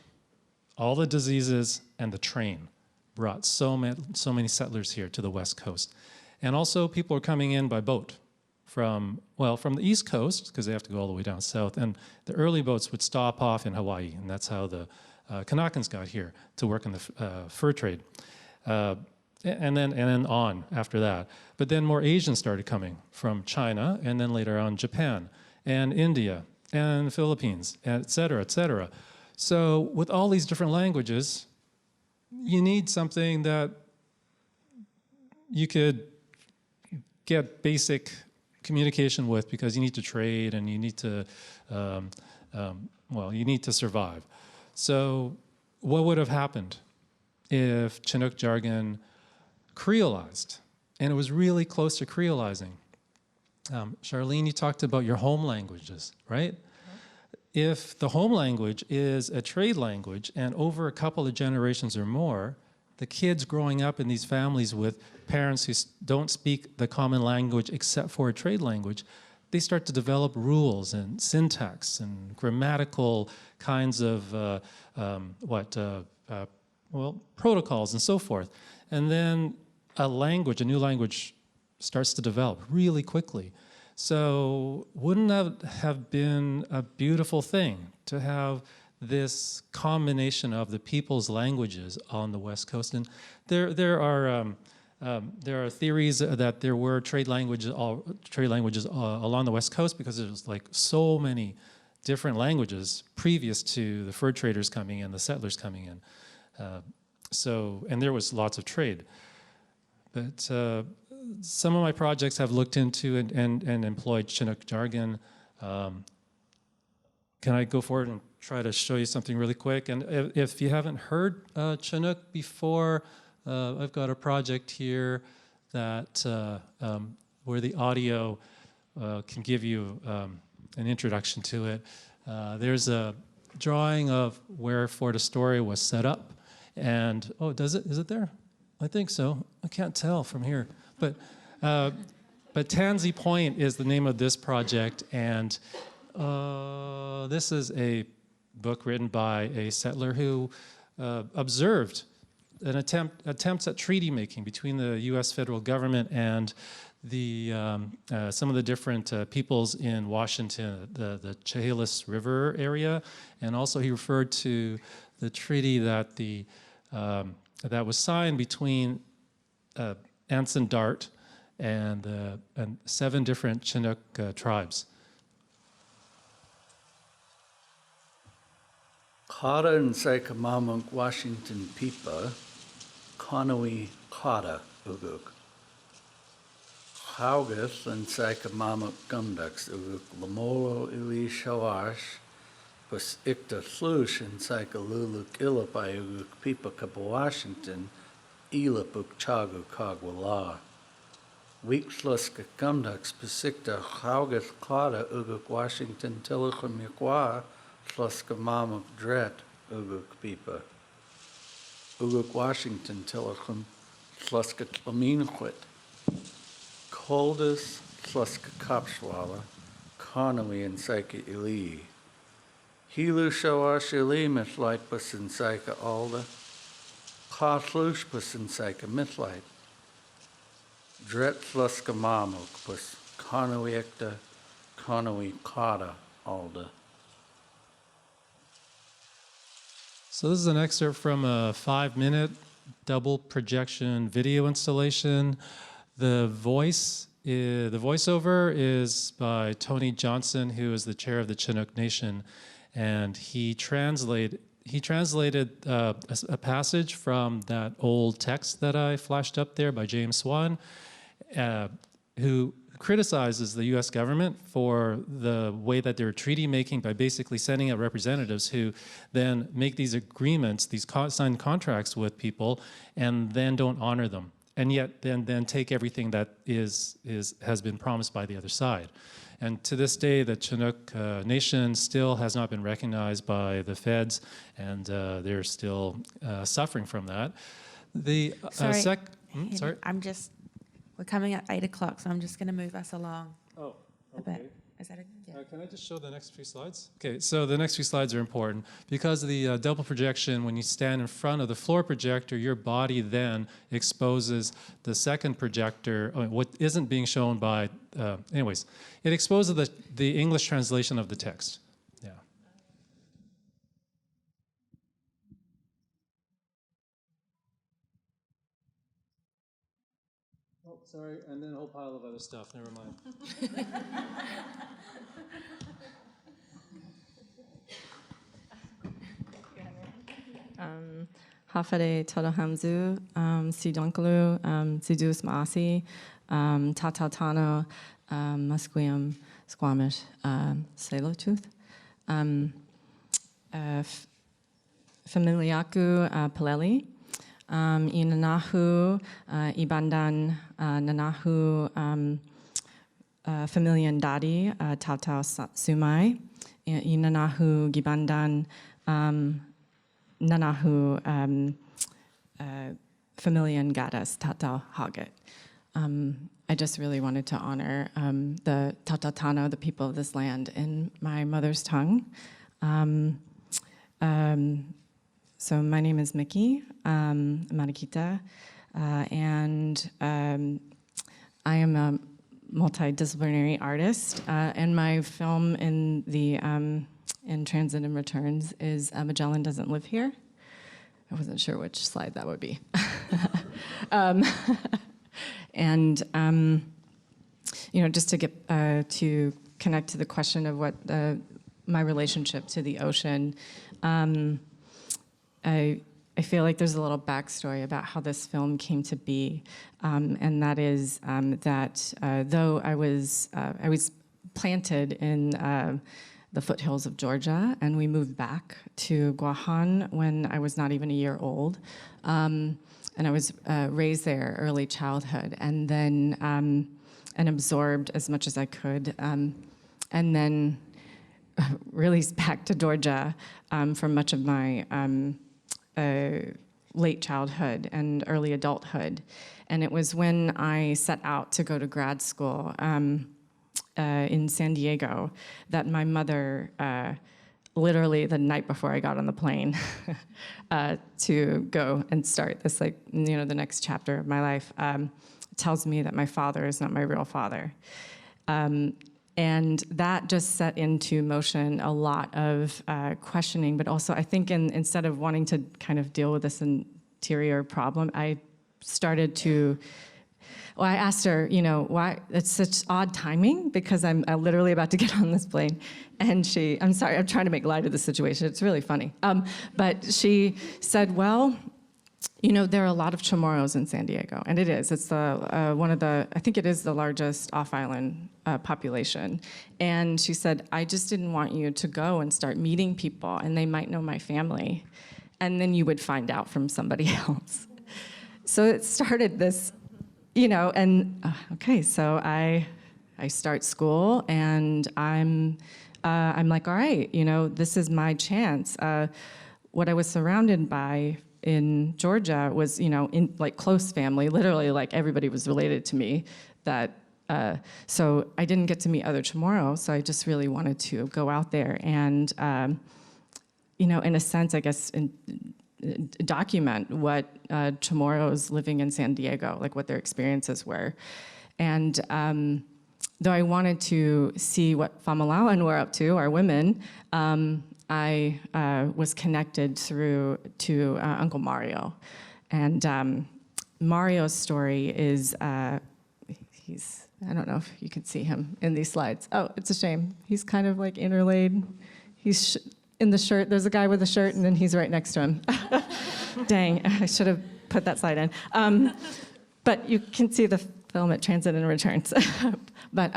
all the diseases, and the train brought so many settlers here to the West Coast. And also people are coming in by boat from the East Coast, because they have to go all the way down south. And the early boats would stop off in Hawaii, and that's how the Kanakans got here to work in the fur trade. And then on after that. But then more Asians started coming from China, and then later on Japan, and India, and the Philippines, et cetera, et cetera. So with all these different languages, you need something that you could get basic communication with, because you need to trade and you need to, you need to survive. So what would have happened if Chinook jargon creolized? And it was really close to creolizing. Charlene, you talked about your home languages, right? If the home language is a trade language, and over a couple of generations or more, the kids growing up in these families with parents who don't speak the common language except for a trade language, they start to develop rules and syntax and grammatical kinds of protocols and so forth. And then a new language starts to develop really quickly. So wouldn't that have been a beautiful thing to have this combination of the people's languages on the West Coast? And there are theories that there were trade languages along the West Coast, because there's like so many different languages previous to the fur traders coming in, the settlers coming in. And there was lots of trade. But some of my projects have looked into and employed Chinook jargon. Can I go forward and try to show you something really quick? And if you haven't heard Chinook before, I've got a project here that where the audio can give you an introduction to it. There's a drawing of where Fort Astoria was set up. And, is it there? I think so. I can't tell from here. But Tansy Point is the name of this project, and this is a book written by a settler who observed an attempts at treaty making between the U.S. federal government and the some of the different peoples in Washington, the Chehalis River area, and also he referred to the treaty that that was signed between Anson Dart and 7 different Chinook tribes. Kara and Saikamamunk Washington Pipa, Konawi Kara Uguk. Haugas and Saikamamunk Gumdux Uguk, Lamolo Ili Shawash, Bus Ikta Slush and Saikaluluk Ilapai Uguk Pipa Kapa Washington, Ilapuk Chagu Kagwala. Week Sluska Gumdux, Pasikta Haugas Kara Uguk Washington Tilachum Yakwa, Sluska Mamuk Dret Uguk Pipa. Uguk Washington Tilachum, Sluska Tlaminquit. Coldus, Sluska Kopschwala, Konawi and Saika Ili. Hilu Shawash Ili Mithlite Bus and Saika Alda. Koslush Bus and Saika Mithlite. Dret Sluska Mamuk Bus Konawi Ekta, Konawi Kata Alda. So this is an excerpt from a 5-minute double projection video installation. The voice the voiceover is by Tony Johnson, who is the chair of the Chinook Nation, and he translated a passage from that old text that I flashed up there by James Swan, who criticizes the U.S. government for the way that they're treaty making by basically sending out representatives who then make these agreements, these signed contracts with people, and then don't honor them, and yet then take everything that has been promised by the other side. And to this day, the Chinook Nation still has not been recognized by the feds, and they're still suffering from that. The Sorry. sorry. We're coming up 8 o'clock, so I'm just going to move us along Oh, a okay. bit. Is that yeah. Can I just show the next few slides? Okay, so the next few slides are important because of the double projection. When you stand in front of the floor projector, your body then exposes the second projector, what isn't being shown by, anyways, it exposes the English translation of the text. Yeah. Oh, sorry, and then a whole pile of other stuff, never mind. Hafade Todohamzu, Sidonklu, Sidus Maasi, Tatatano, Musqueam, Squamish, Salotuth, Familiaku, Paleli, Inanahu, Ibandan, Nanahu, Familian Dadi, Tata Sumai, Inanahu, Gibandan, Nanahu, Familian Gadas, Tata Haget. I just really wanted to honor the Tatatano, the people of this land, in my mother's tongue. So my name is Micki, Marikita, and I am a multidisciplinary artist, and my film in Transit and Returns is Magellan Doesn't Live Here. I wasn't sure which slide that would be. And you know, just to get to connect to the question of what my relationship to the ocean, I feel like there's a little backstory about how this film came to be, and that is that though I was planted in the foothills of Georgia, and we moved back to Guahan when I was not even a year old, and I was raised there early childhood, and then and absorbed as much as I could, and then released back to Georgia for much of my late childhood and early adulthood. And it was when I set out to go to grad school in San Diego that my mother, literally the night before I got on the plane to go and start this, like, you know, the next chapter of my life, tells me that my father is not my real father. And that just set into motion a lot of questioning, but also I think instead of wanting to kind of deal with this interior problem, I started to, well, I asked her, you know, why it's such odd timing, because I'm literally about to get on this plane. And I'm sorry, I'm trying to make light of the situation. It's really funny. But she said, well, you know, there are a lot of Chamorros in San Diego, and it is. It's one of the, I think it is the largest off-island population. And she said, I just didn't want you to go and start meeting people, and they might know my family, and then you would find out from somebody else. So it started this, you know, and okay, so I start school, and I'm like, all right, you know, this is my chance. What I was surrounded by in Georgia was, you know, in like close family, literally like everybody was related to me. So I didn't get to meet other Chamorros, so I just really wanted to go out there and, you know, in a sense, I guess, document what Chamorros living in San Diego, like what their experiences were. And though I wanted to see what Famalawan were up to, our women, I was connected to Uncle Mario. And Mario's story is, I don't know if you can see him in these slides. Oh, it's a shame. He's kind of like interlaid. He's in the shirt. There's a guy with a shirt, and then he's right next to him. Dang, I should have put that slide in. But you can see the film at Transit and Returns. But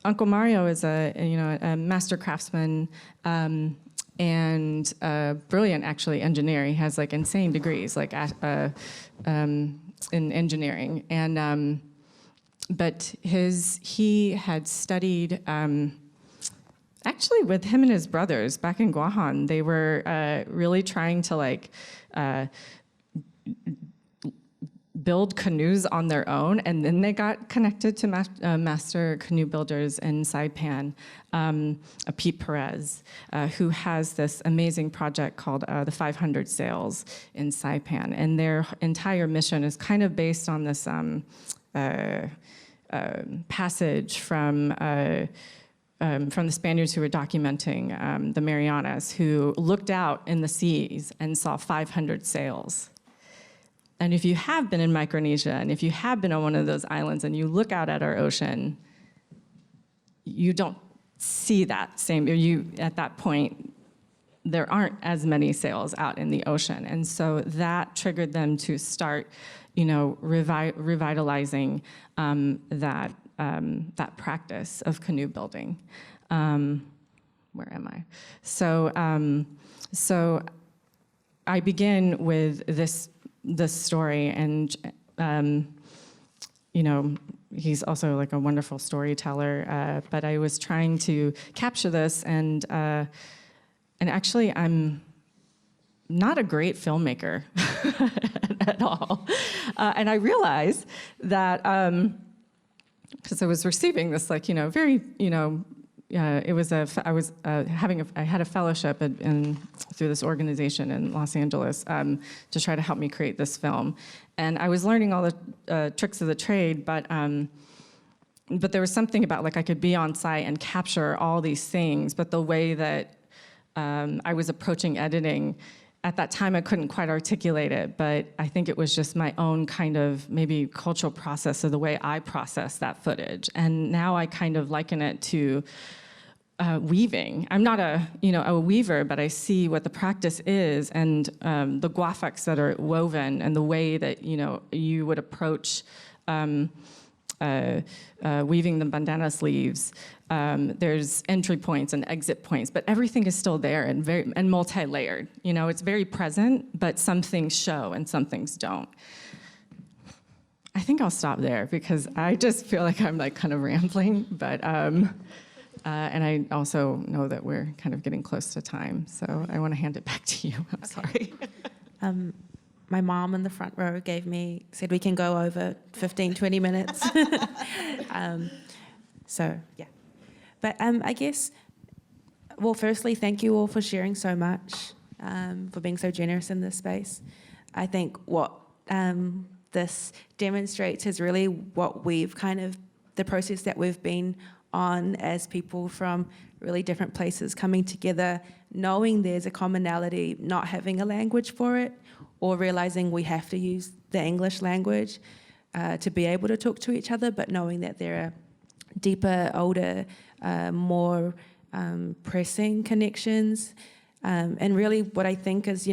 Uncle Mario is a master craftsman and a brilliant, actually, engineer. He has like insane degrees, like in engineering. And but he had studied. Actually, with him and his brothers back in Guahan, they were really trying to build canoes on their own, and then they got connected to master canoe builders in Saipan, Pete Perez, who has this amazing project called the 500 Sails in Saipan, and their entire mission is kind of based on this passage from the Spaniards who were documenting the Marianas, who looked out in the seas and saw 500 sails. And if you have been in Micronesia, and if you have been on one of those islands and you look out at our ocean, you don't see that same, at that point, there aren't as many sails out in the ocean. And so that triggered them to start, revitalizing that practice of canoe building. Where am I? So I begin with this story, and he's also like a wonderful storyteller. But I was trying to capture this, and actually I'm not a great filmmaker at all. And I realized that. Because I was receiving this, very, it was I had a fellowship through this organization in Los Angeles to try to help me create this film, and I was learning all the tricks of the trade, but there was something about I could be on site and capture all these things, but the way that I was approaching editing. At that time, I couldn't quite articulate it, but I think it was just my own kind of maybe cultural process of the way I process that footage. And now I kind of liken it to weaving. I'm not a weaver, but I see what the practice is, and the guafaks that are woven, and the way that you would approach weaving the bandana sleeves. There's entry points and exit points, but everything is still there and multi-layered. It's very present, but some things show and some things don't. I think I'll stop there because I just feel like I'm kind of rambling, but and I also know that we're kind of getting close to time, so I want to hand it back to you. I'm sorry. My mom in the front row said we can go over 15, 20 minutes. So, yeah. But I guess, well, firstly, thank you all for sharing so much, for being so generous in this space. I think what this demonstrates is really what the process that we've been on as people from really different places coming together, knowing there's a commonality, not having a language for it, or realizing we have to use the English language to be able to talk to each other, but knowing that there are deeper, older, more pressing connections. And really what I think is,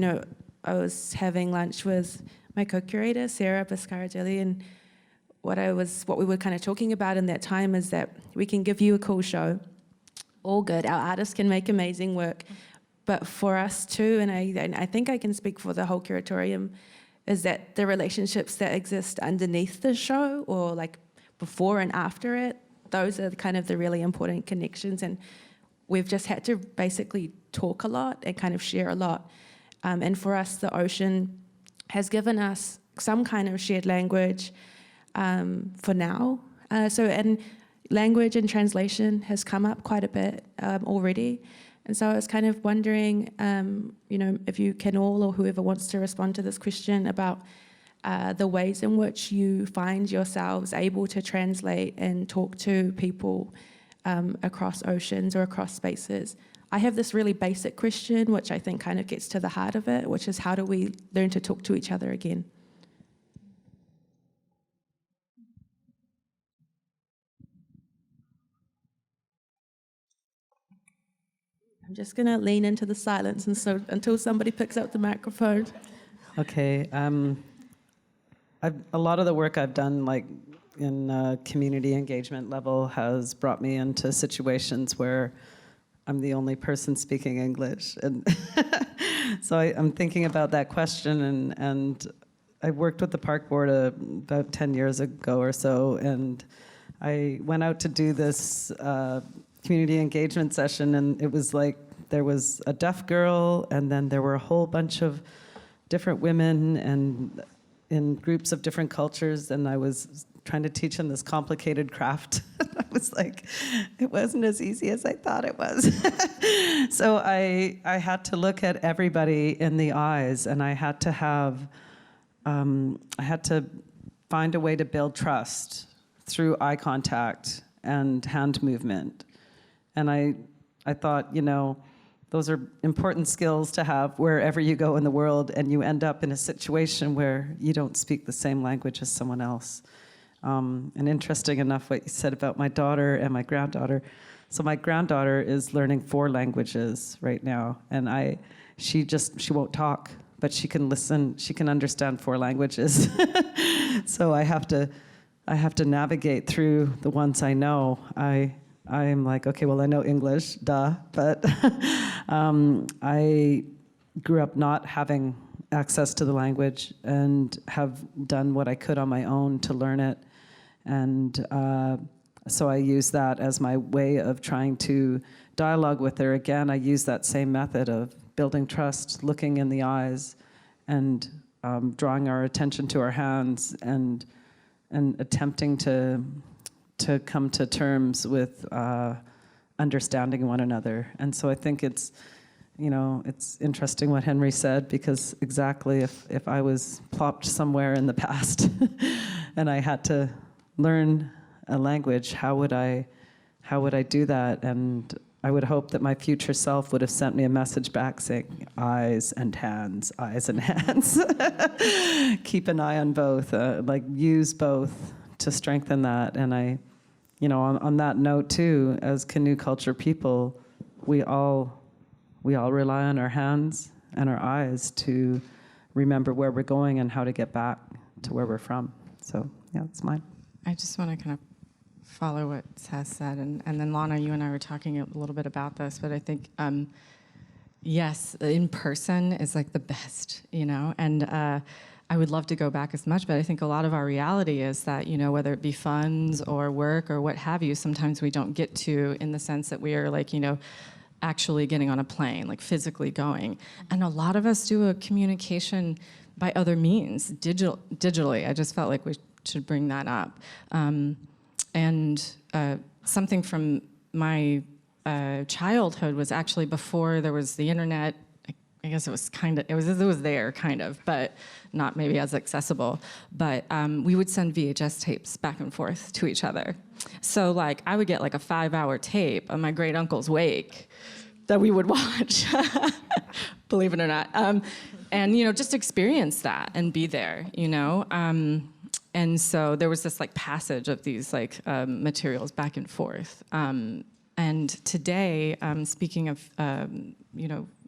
I was having lunch with my co-curator, Sarah Biscaragelli, and what we were kind of talking about in that time is that we can give you a cool show, all good, our artists can make amazing work, but for us too, and I think I can speak for the whole curatorium, is that the relationships that exist underneath the show, or before and after it, those are kind of the really important connections, and we've just had to basically talk a lot and kind of share a lot. And for us, the ocean has given us some kind of shared language for now. And language and translation has come up quite a bit already. And so I was kind of wondering, if you can all, or whoever wants to respond to this question about the ways in which you find yourselves able to translate and talk to people across oceans or across spaces. I have this really basic question, which I think kind of gets to the heart of it, which is how do we learn to talk to each other again? I'm just going to lean into the silence and so until somebody picks up the microphone. Okay. A lot of the work I've done, like in community engagement level, has brought me into situations where I'm the only person speaking English, and so I'm thinking about that question. And I worked with the park board about 10 years ago or so, and I went out to do this community engagement session, and it was like there was a deaf girl, and then there were a whole bunch of different women and in groups of different cultures, and I was trying to teach them this complicated craft. I was like, it wasn't as easy as I thought it was. So I had to look at everybody in the eyes, and I had to find a way to build trust through eye contact and hand movement. And I thought, those are important skills to have wherever you go in the world, and you end up in a situation where you don't speak the same language as someone else. And interesting enough what you said about my daughter and my granddaughter. So my granddaughter is learning 4 languages right now, and she won't talk, but she can listen, she can understand 4 languages. So I have to navigate through the ones I know. I'm like, okay, well, I know English, duh, but I grew up not having access to the language and have done what I could on my own to learn it. And so I use that as my way of trying to dialogue with her. Again, I use that same method of building trust, looking in the eyes, and drawing our attention to our hands, and attempting to come to terms with understanding one another. And so I think it's interesting what Henry said, because exactly if I was plopped somewhere in the past and I had to learn a language, how would I do that? And I would hope that my future self would have sent me a message back saying, eyes and hands, eyes and hands. Keep an eye on both, use both to strengthen that. And on that note too, as canoe culture people, we all rely on our hands and our eyes to remember where we're going and how to get back to where we're from. So yeah, that's mine. I just want to kind of follow what Tess said, and then Lana, you and I were talking a little bit about this, but I think, yes, in person is like the best, and I would love to go back as much, but I think a lot of our reality is that, whether it be funds or work or what have you, sometimes we don't get to, in the sense that we are like, actually getting on a plane, like physically going. And a lot of us do a communication by other means, digitally. I just felt like we should bring that up. And something from my childhood was actually before there was the internet. I guess it was there, kind of, but not maybe as accessible. But we would send VHS tapes back and forth to each other. So like I would get like a 5-hour tape of my great uncle's wake that we would watch, believe it or not. And just experience that and be there, And so there was this like passage of these like materials back and forth. And today, speaking of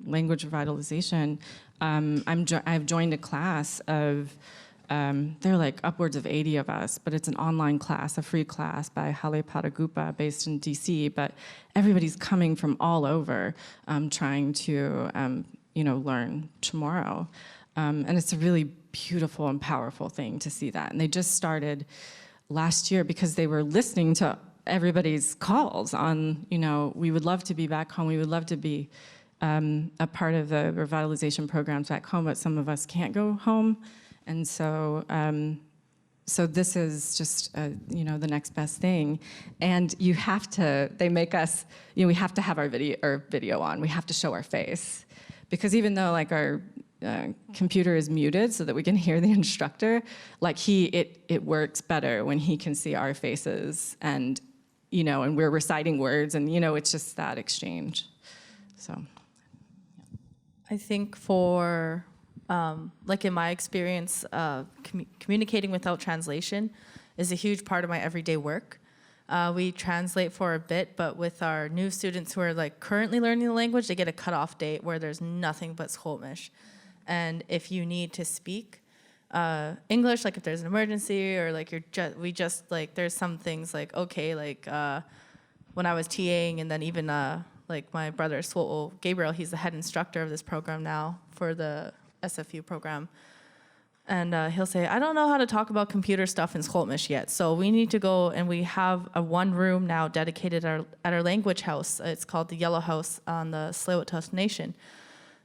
language revitalization, I've joined a class of there are like upwards of 80 of us, but it's an online class, a free class by Hale Patagupa, based in DC. But everybody's coming from all over, trying to learn Chamorro, and it's a really beautiful and powerful thing to see that. And they just started last year because they were listening to everybody's calls on, we would love to be back home. We would love to be a part of the revitalization programs back home, but some of us can't go home. And so so this is just, the next best thing. And they make us, we have to have our video on. We have to show our face. Because even though like our computer is muted so that we can hear the instructor, like it works better when he can see our faces, and and we're reciting words, and it's just that exchange. So I think for like in my experience, communicating without translation is a huge part of my everyday work. We translate for a bit, but with our new students who are like currently learning the language, they get a cutoff date where there's nothing but Stelmexw. And if you need to speak English, like if there's an emergency or like we just like, there's some things like, okay, like when I was TAing, and then even like my brother, Gabriel, he's the head instructor of this program now for the SFU program. And he'll say, I don't know how to talk about computer stuff in Stelmexw yet. So we need to go, and we have one room now dedicated at our language house. It's called the Yellow House on the Tsleil-Waututh Nation.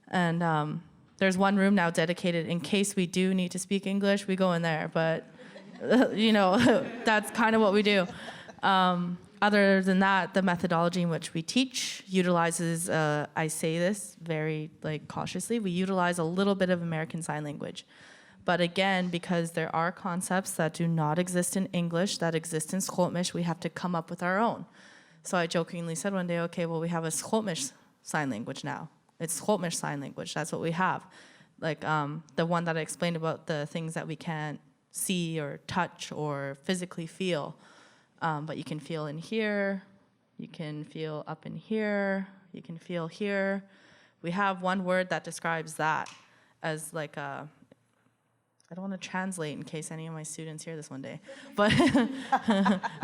And there's one room now dedicated in case we do need to speak English, we go in there. But, you know, that's kind of what we do. Other than that, the methodology in which we teach utilizes, I say this very like cautiously, we utilize a little bit of American Sign Language. But again, because there are concepts that do not exist in English, that exist in Stelmexw, we have to come up with our own. So I jokingly said one day, okay, well, we have a Stelmexw Sign Language now. It's Stelmexw Sign Language, that's what we have. Like the one that I explained about the things that we can't see or touch or physically feel. But you can feel in here, you can feel up in here, you can feel here. We have one word that describes that as like a, I don't want to translate in case any of my students hear this one day, but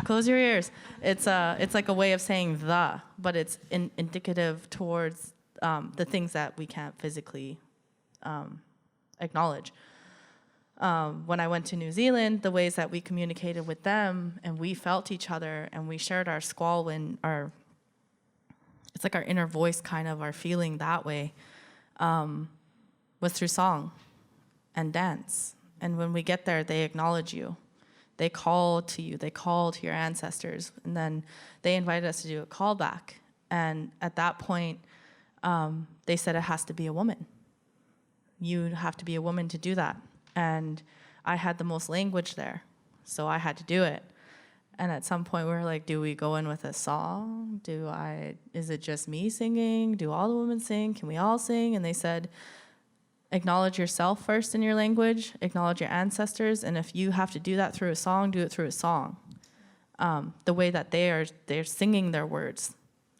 close your ears. It's like a way of saying the, but it's indicative towards the things that we can't physically acknowledge. When I went to New Zealand, the ways that we communicated with them and we felt each other and we shared our squall and it's like our inner voice kind of, our feeling that way, was through song and dance. And when we get there, they acknowledge you. They call to you, they call to your ancestors, and then they invited us to do a callback. And at that point, they said it has to be a woman. You have to be a woman to do that. And I had the most language there, so I had to do it. And at some point we were like, do we go in with a song? Is it just me singing? Do all the women sing? Can we all sing? And they said, acknowledge yourself first in your language, acknowledge your ancestors, and if you have to do that through a song, do it through a song. The way that they're singing their words.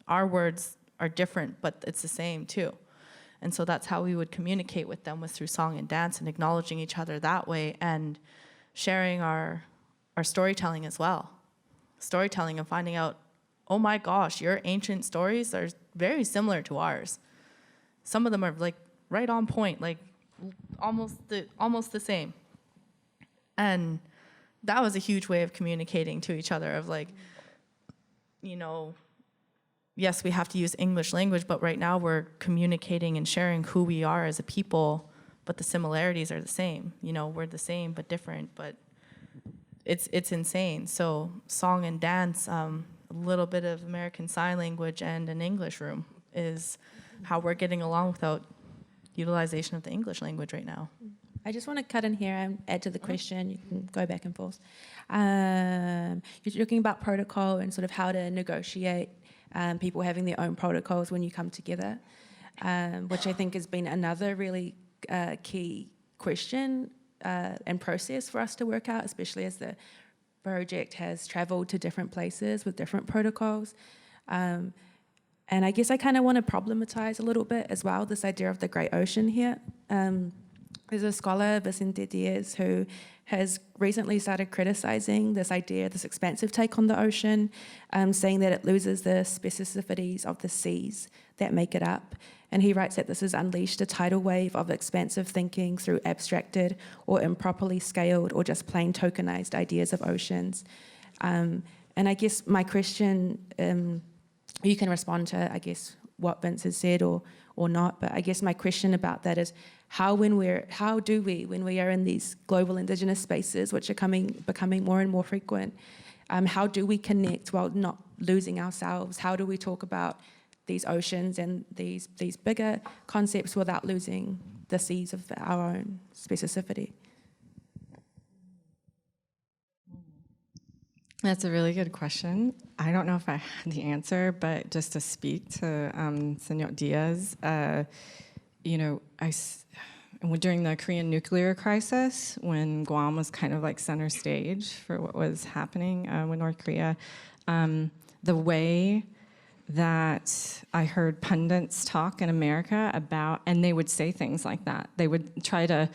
Our words are different, but it's the same too. And so that's how we would communicate with them, was through song and dance and acknowledging each other that way and sharing our storytelling as well. Storytelling and finding out, oh my gosh, your ancient stories are very similar to ours. Some of them are like right on point, like almost the same. And that was a huge way of communicating to each other of like, you know, yes, we have to use English language, but right now we're communicating and sharing who we are as a people, but the similarities are the same. You know, we're the same but different, but it's insane. So song and dance, a little bit of American Sign Language and an English room is how we're getting along without utilization of the English language right now. I just want to cut in here and add to the question. You can go back and forth. You're talking about protocol and sort of how to negotiate people having their own protocols when you come together, which I think has been another really key question and process for us to work out, especially as the project has travelled to different places with different protocols. And I guess I kind of want to problematize a little bit as well this idea of the Great Ocean here. There's a scholar, Vince Diaz, who has recently started criticizing this idea, this expansive take on the ocean, saying that it loses the specificities of the seas that make it up. And he writes that this has unleashed a tidal wave of expansive thinking through abstracted or improperly scaled or just plain tokenized ideas of oceans. And I guess my question, you can respond to, I guess, what Vince has said or not, but I guess my question about that is when we are in these global Indigenous spaces, which are becoming more and more frequent, how do we connect while not losing ourselves? How do we talk about these oceans and these bigger concepts without losing the seas of our own specificity? That's a really good question. I don't know if I had the answer, but just to speak to Senor Diaz, you know, during the Korean nuclear crisis, when Guam was kind of like center stage for what was happening with North Korea, the way that I heard pundits talk in America about, and they would say things like that. They would try to,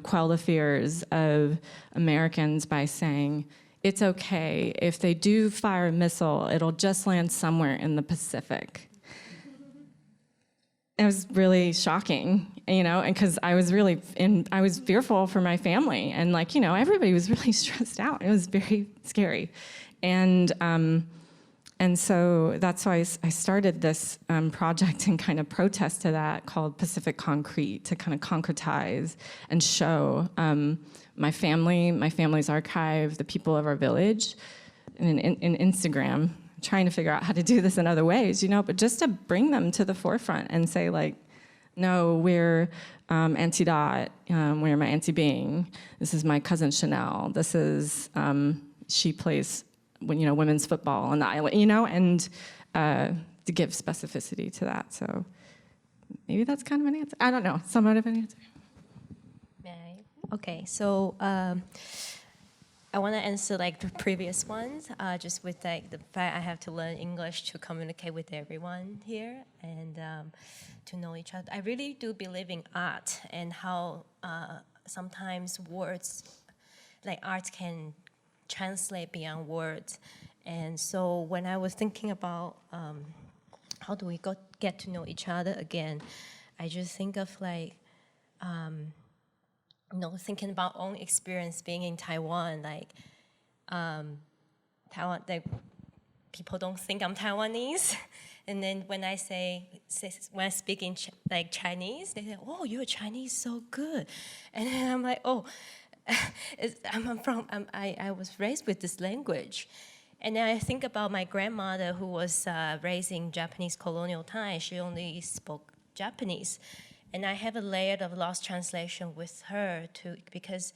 quell the fears of Americans by saying, it's okay, if they do fire a missile, it'll just land somewhere in the Pacific. It was really shocking, and because I was I was fearful for my family, and everybody was really stressed out. It was very scary, and so that's why I started this project in kind of protest to that, called Pacific Concrete, to kind of concretize and show my family's archive, the people of our village, in Instagram, trying to figure out how to do this in other ways, but just to bring them to the forefront and say, no, we're Auntie Dot, we're my Auntie Bing, this is my cousin Chanel, this is, she plays women's football on the island, and to give specificity to that. So maybe that's kind of an answer. I don't know, somewhat of an answer. Okay, so I want to answer the previous ones, just with the fact I have to learn English to communicate with everyone here and to know each other. I really do believe in art and how sometimes words, art can translate beyond words. And so when I was thinking about how do we get to know each other again, I just think of thinking about own experience being in Taiwan, Taiwan, people don't think I'm Taiwanese. And then when I when I speak in Chinese, they say, oh, you're Chinese, so good. And then I'm like, oh, I was raised with this language. And then I think about my grandmother who was raised in Japanese colonial times. She only spoke Japanese. And I have a layer of lost translation with her too, because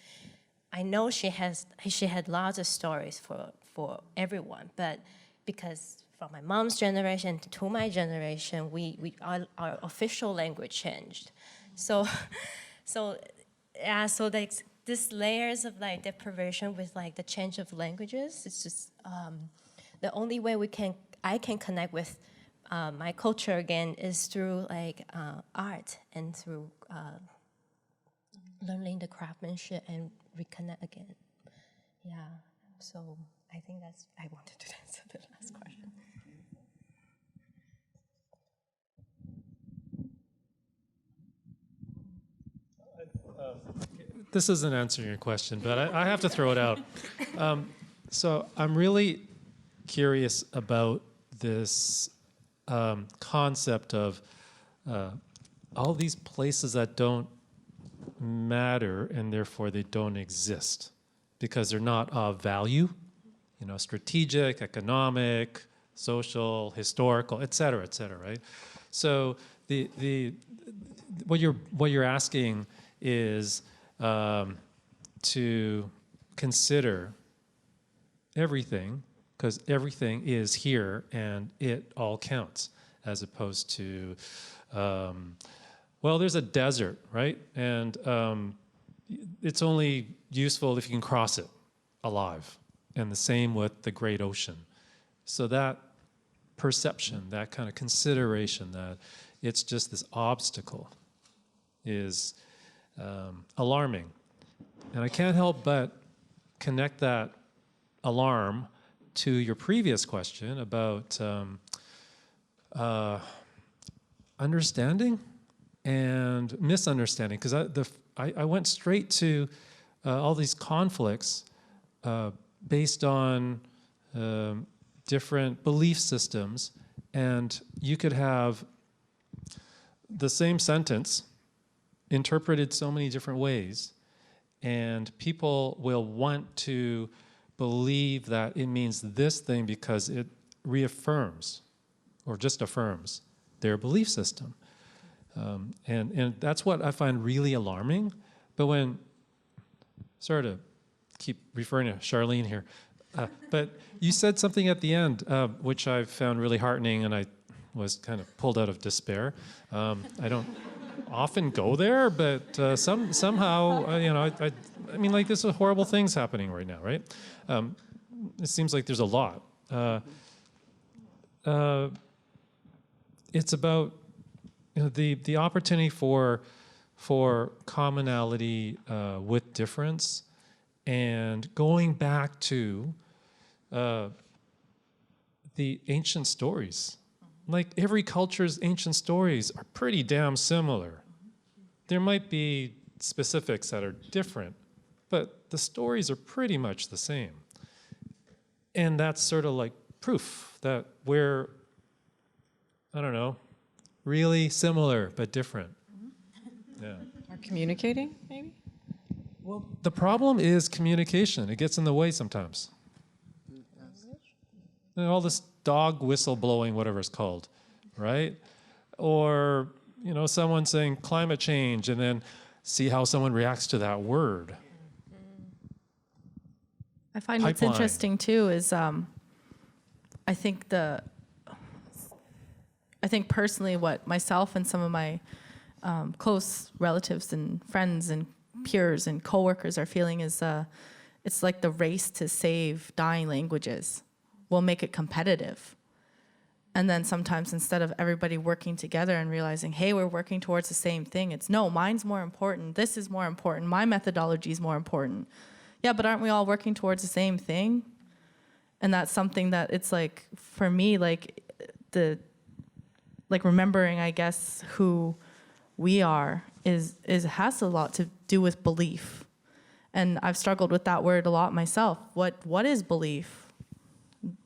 I know she had lots of stories for everyone, but because from my mom's generation to my generation, our official language changed. So this layers of deprivation with the change of languages, it's just the only way I can connect with my culture again is through art and through learning the craftsmanship and reconnect again. Yeah, so I think I wanted to answer the last question. This isn't answering your question, but I have to throw it out. So I'm really curious about this concept of all these places that don't matter and therefore they don't exist because they're not of value, strategic, economic, social, historical, et cetera, right? So what you're asking is to consider everything, because everything is here and it all counts, as opposed to, there's a desert, right? And it's only useful if you can cross it alive. And the same with the great ocean. So that perception, that kind of consideration that it's just this obstacle is alarming. And I can't help but connect that alarm to your previous question about understanding and misunderstanding, because I went straight to all these conflicts based on different belief systems, and you could have the same sentence interpreted so many different ways, and people will want to believe that it means this thing because it reaffirms or just affirms their belief system. And that's what I find really alarming. But when, sorry to keep referring to Charlene here, but you said something at the end, which I found really heartening, and I was kind of pulled out of despair. I don't often go there, but somehow, I mean, like, there's horrible things happening right now, right? It seems like there's a lot. It's about the opportunity for commonality with difference, and going back to the ancient stories. Like, every culture's ancient stories are pretty damn similar. There might be specifics that are different, but the stories are pretty much the same. And that's sort of like proof that we're, I don't know, really similar but different. Yeah. Or communicating, maybe? Well, the problem is communication. It gets in the way sometimes. And all this dog whistle blowing, whatever it's called, right? Or, someone saying climate change and then see how someone reacts to that word. I find what's Pipeline. interesting too is I think personally what myself and some of my close relatives and friends and peers and coworkers are feeling is it's like the race to save dying languages will make it competitive. And then sometimes instead of everybody working together and realizing, hey, we're working towards the same thing, it's no, mine's more important, this is more important, my methodology is more important. Yeah, but aren't we all working towards the same thing? And that's something that it's like, for me, like remembering, I guess, who we are has a lot to do with belief. And I've struggled with that word a lot myself. What is belief?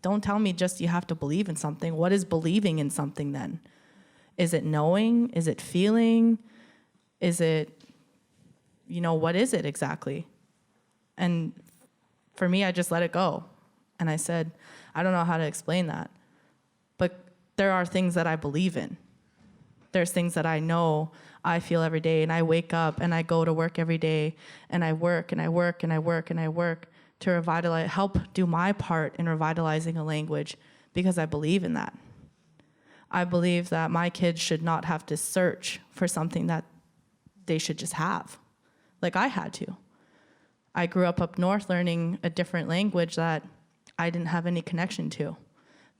Don't tell me just you have to believe in something. What is believing in something then? Is it knowing? Is it feeling? Is it, what is it exactly? And for me, I just let it go. And I said, I don't know how to explain that. But there are things that I believe in. There's things that I know I feel every day, and I wake up and I go to work every day, and I work and I work and I work and I work to revitalize, help do my part in revitalizing a language, because I believe in that. I believe that my kids should not have to search for something that they should just have, like I had to. I grew up north learning a different language that I didn't have any connection to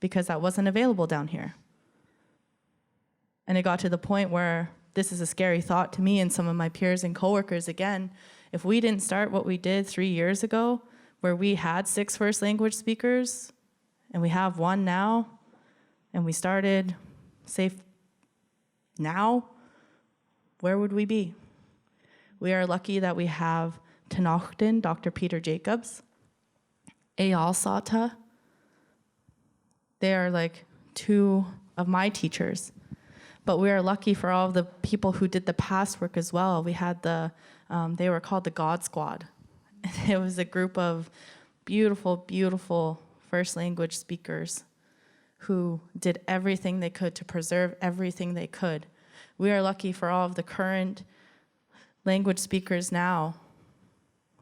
because that wasn't available down here. And it got to the point where this is a scary thought to me and some of my peers and coworkers. Again, if we didn't start what we did 3 years ago, where we had 6 first language speakers and we have 1 now, and we started, say, now, where would we be? We are lucky that we have Tenochtin, Dr. Peter Jacobs, Eyal Sata. They are like 2 of my teachers. But we are lucky for all of the people who did the past work as well. We had they were called the God Squad. It was a group of beautiful, beautiful first language speakers who did everything they could to preserve everything they could. We are lucky for all of the current language speakers now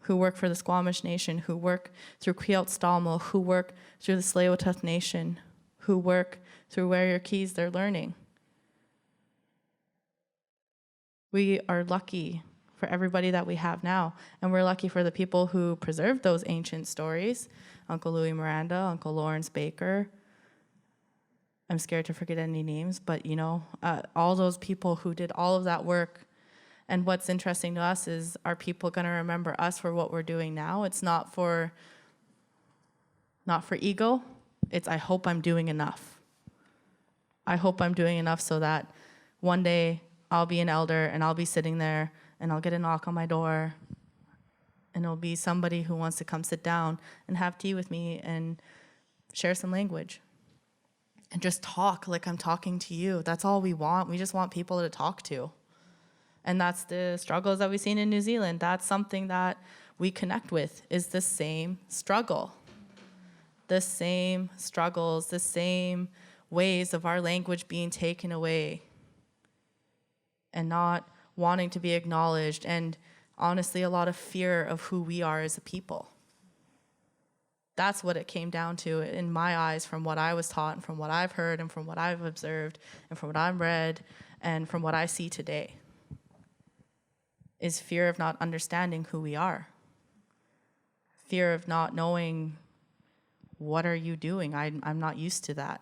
who work for the Squamish Nation, who work through Quiot-Stalmo, who work through the Tsleil-Waututh Nation, who work through Where Your Keys They're Learning. We are lucky for everybody that we have now, and we're lucky for the people who preserved those ancient stories, Uncle Louis Miranda, Uncle Lawrence Baker. I'm scared to forget any names, but all those people who did all of that work. And what's interesting to us is, are people going to remember us for what we're doing now? It's not for ego. It's, I hope I'm doing enough. I hope I'm doing enough so that one day I'll be an elder and I'll be sitting there and I'll get a knock on my door and it'll be somebody who wants to come sit down and have tea with me and share some language and just talk like I'm talking to you. That's all we want. We just want people to talk to. And that's the struggles that we've seen in New Zealand. That's something that we connect with, is the same struggle. The same struggles, the same ways of our language being taken away and not wanting to be acknowledged, and honestly, a lot of fear of who we are as a people. That's what it came down to in my eyes, from what I was taught and from what I've heard and from what I've observed and from what I've read and from what I see today. is fear of not understanding who we are. Fear of not knowing, what are you doing? I'm not used to that.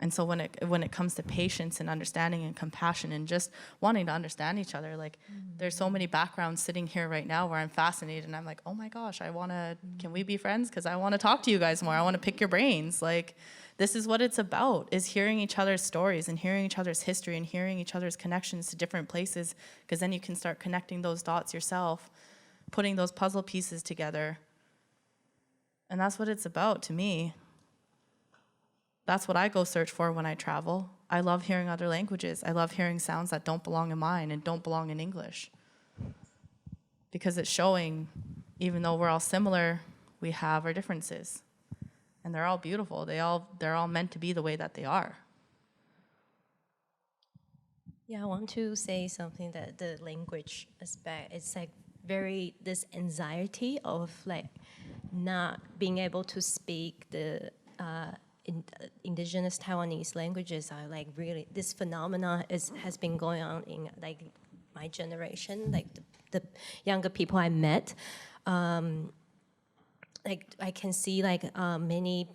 And so when it comes to patience and understanding and compassion and just wanting to understand each other, like there's so many backgrounds sitting here right now where I'm fascinated and I'm like, oh my gosh, can we be friends? Because I want to talk to you guys more. I want to pick your brains. Like, this is what it's about, is hearing each other's stories and hearing each other's history and hearing each other's connections to different places, because then you can start connecting those dots yourself, putting those puzzle pieces together. And that's what it's about to me. That's what I go search for when I travel. I love hearing other languages. I love hearing sounds that don't belong in mine and don't belong in English. Because it's showing, even though we're all similar, we have our differences. And they're all beautiful. They're all meant to be the way that they are. Yeah, I want to say something that the language aspect, it's like this anxiety of like not being able to speak the indigenous Taiwanese languages are like really, this phenomena has been going on in like my generation, like the younger people I met. Like I can see like many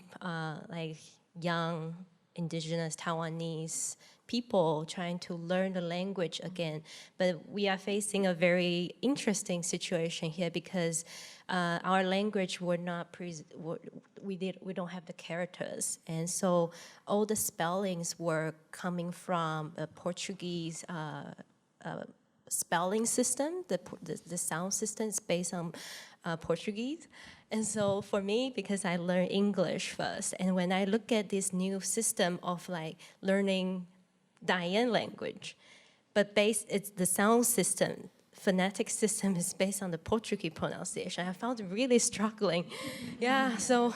like young indigenous Taiwanese people trying to learn the language again, but we are facing a very interesting situation here because our language we don't have the characters, and so all the spellings were coming from the Portuguese spelling system. The sound system is based on Portuguese. And so for me, because I learned English first, and when I look at this new system of like learning Diane language, but it's the sound system, phonetic system is based on the Portuguese pronunciation. I found it really struggling. Yeah, so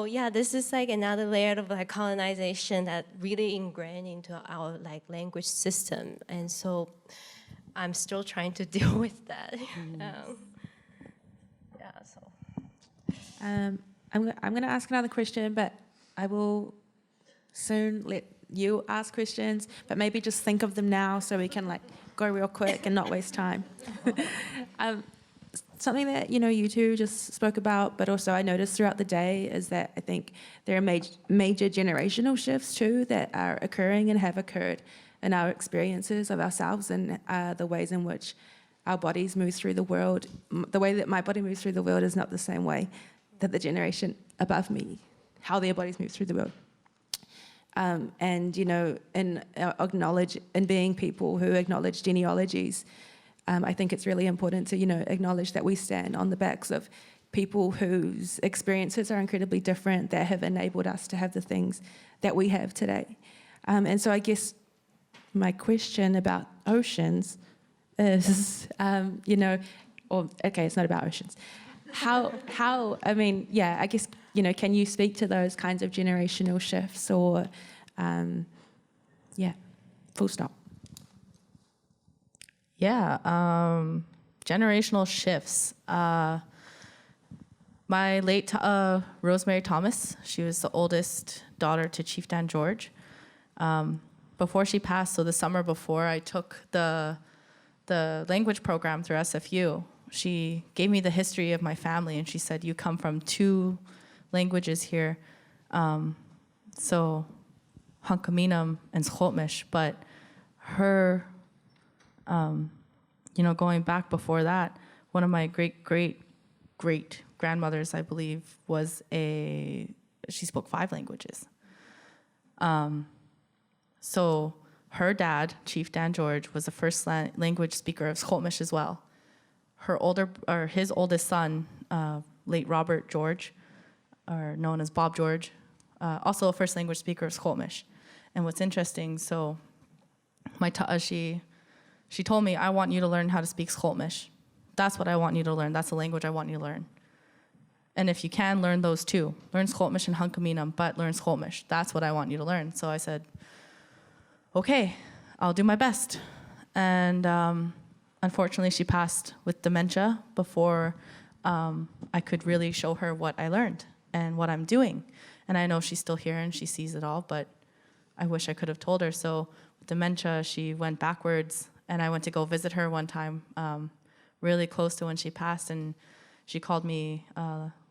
yeah, this is like another layer of like colonization that really ingrained into our like language system. And so I'm still trying to deal with that. I'm going to ask another question, but I will soon let you ask questions, but maybe just think of them now so we can like go real quick and not waste time. Something that, you two just spoke about, but also I noticed throughout the day is that I think there are major generational shifts too that are occurring and have occurred in our experiences of ourselves and the ways in which our bodies move through the world. The way that my body moves through the world is not the same way that the generation above me, how their bodies move through the world. And, in being people who acknowledge genealogies, I think it's really important to, acknowledge that we stand on the backs of people whose experiences are incredibly different that have enabled us to have the things that we have today. And so I guess my question about oceans is, it's not about oceans. I guess, can you speak to those kinds of generational shifts or, full stop. Yeah, generational shifts. My late Rosemary Thomas, she was the oldest daughter to Chief Dan George. Before she passed, so the summer before, I took the language program through SFU. She gave me the history of my family, and she said, you come from 2 languages here, so Hunkaminam and Stelmexw, but her, going back before that, one of my great-great-great-grandmothers, I believe, she spoke 5 languages. So her dad, Chief Dan George, was the first language speaker of Stelmexw as well. His oldest son, late Robert George, or known as Bob George, also a first language speaker of Stelmexw. And what's interesting, so my she told me, I want you to learn how to speak Stelmexw. That's what I want you to learn. That's the language I want you to learn. And if you can, learn those 2. Learn Stelmexw and Hunkaminam, but learn Stelmexw. That's what I want you to learn. So I said, okay, I'll do my best. And unfortunately, she passed with dementia before I could really show her what I learned and what I'm doing. And I know she's still here and she sees it all, but I wish I could have told her. So with dementia, she went backwards And I went to go visit her one time, really close to when she passed, and she called me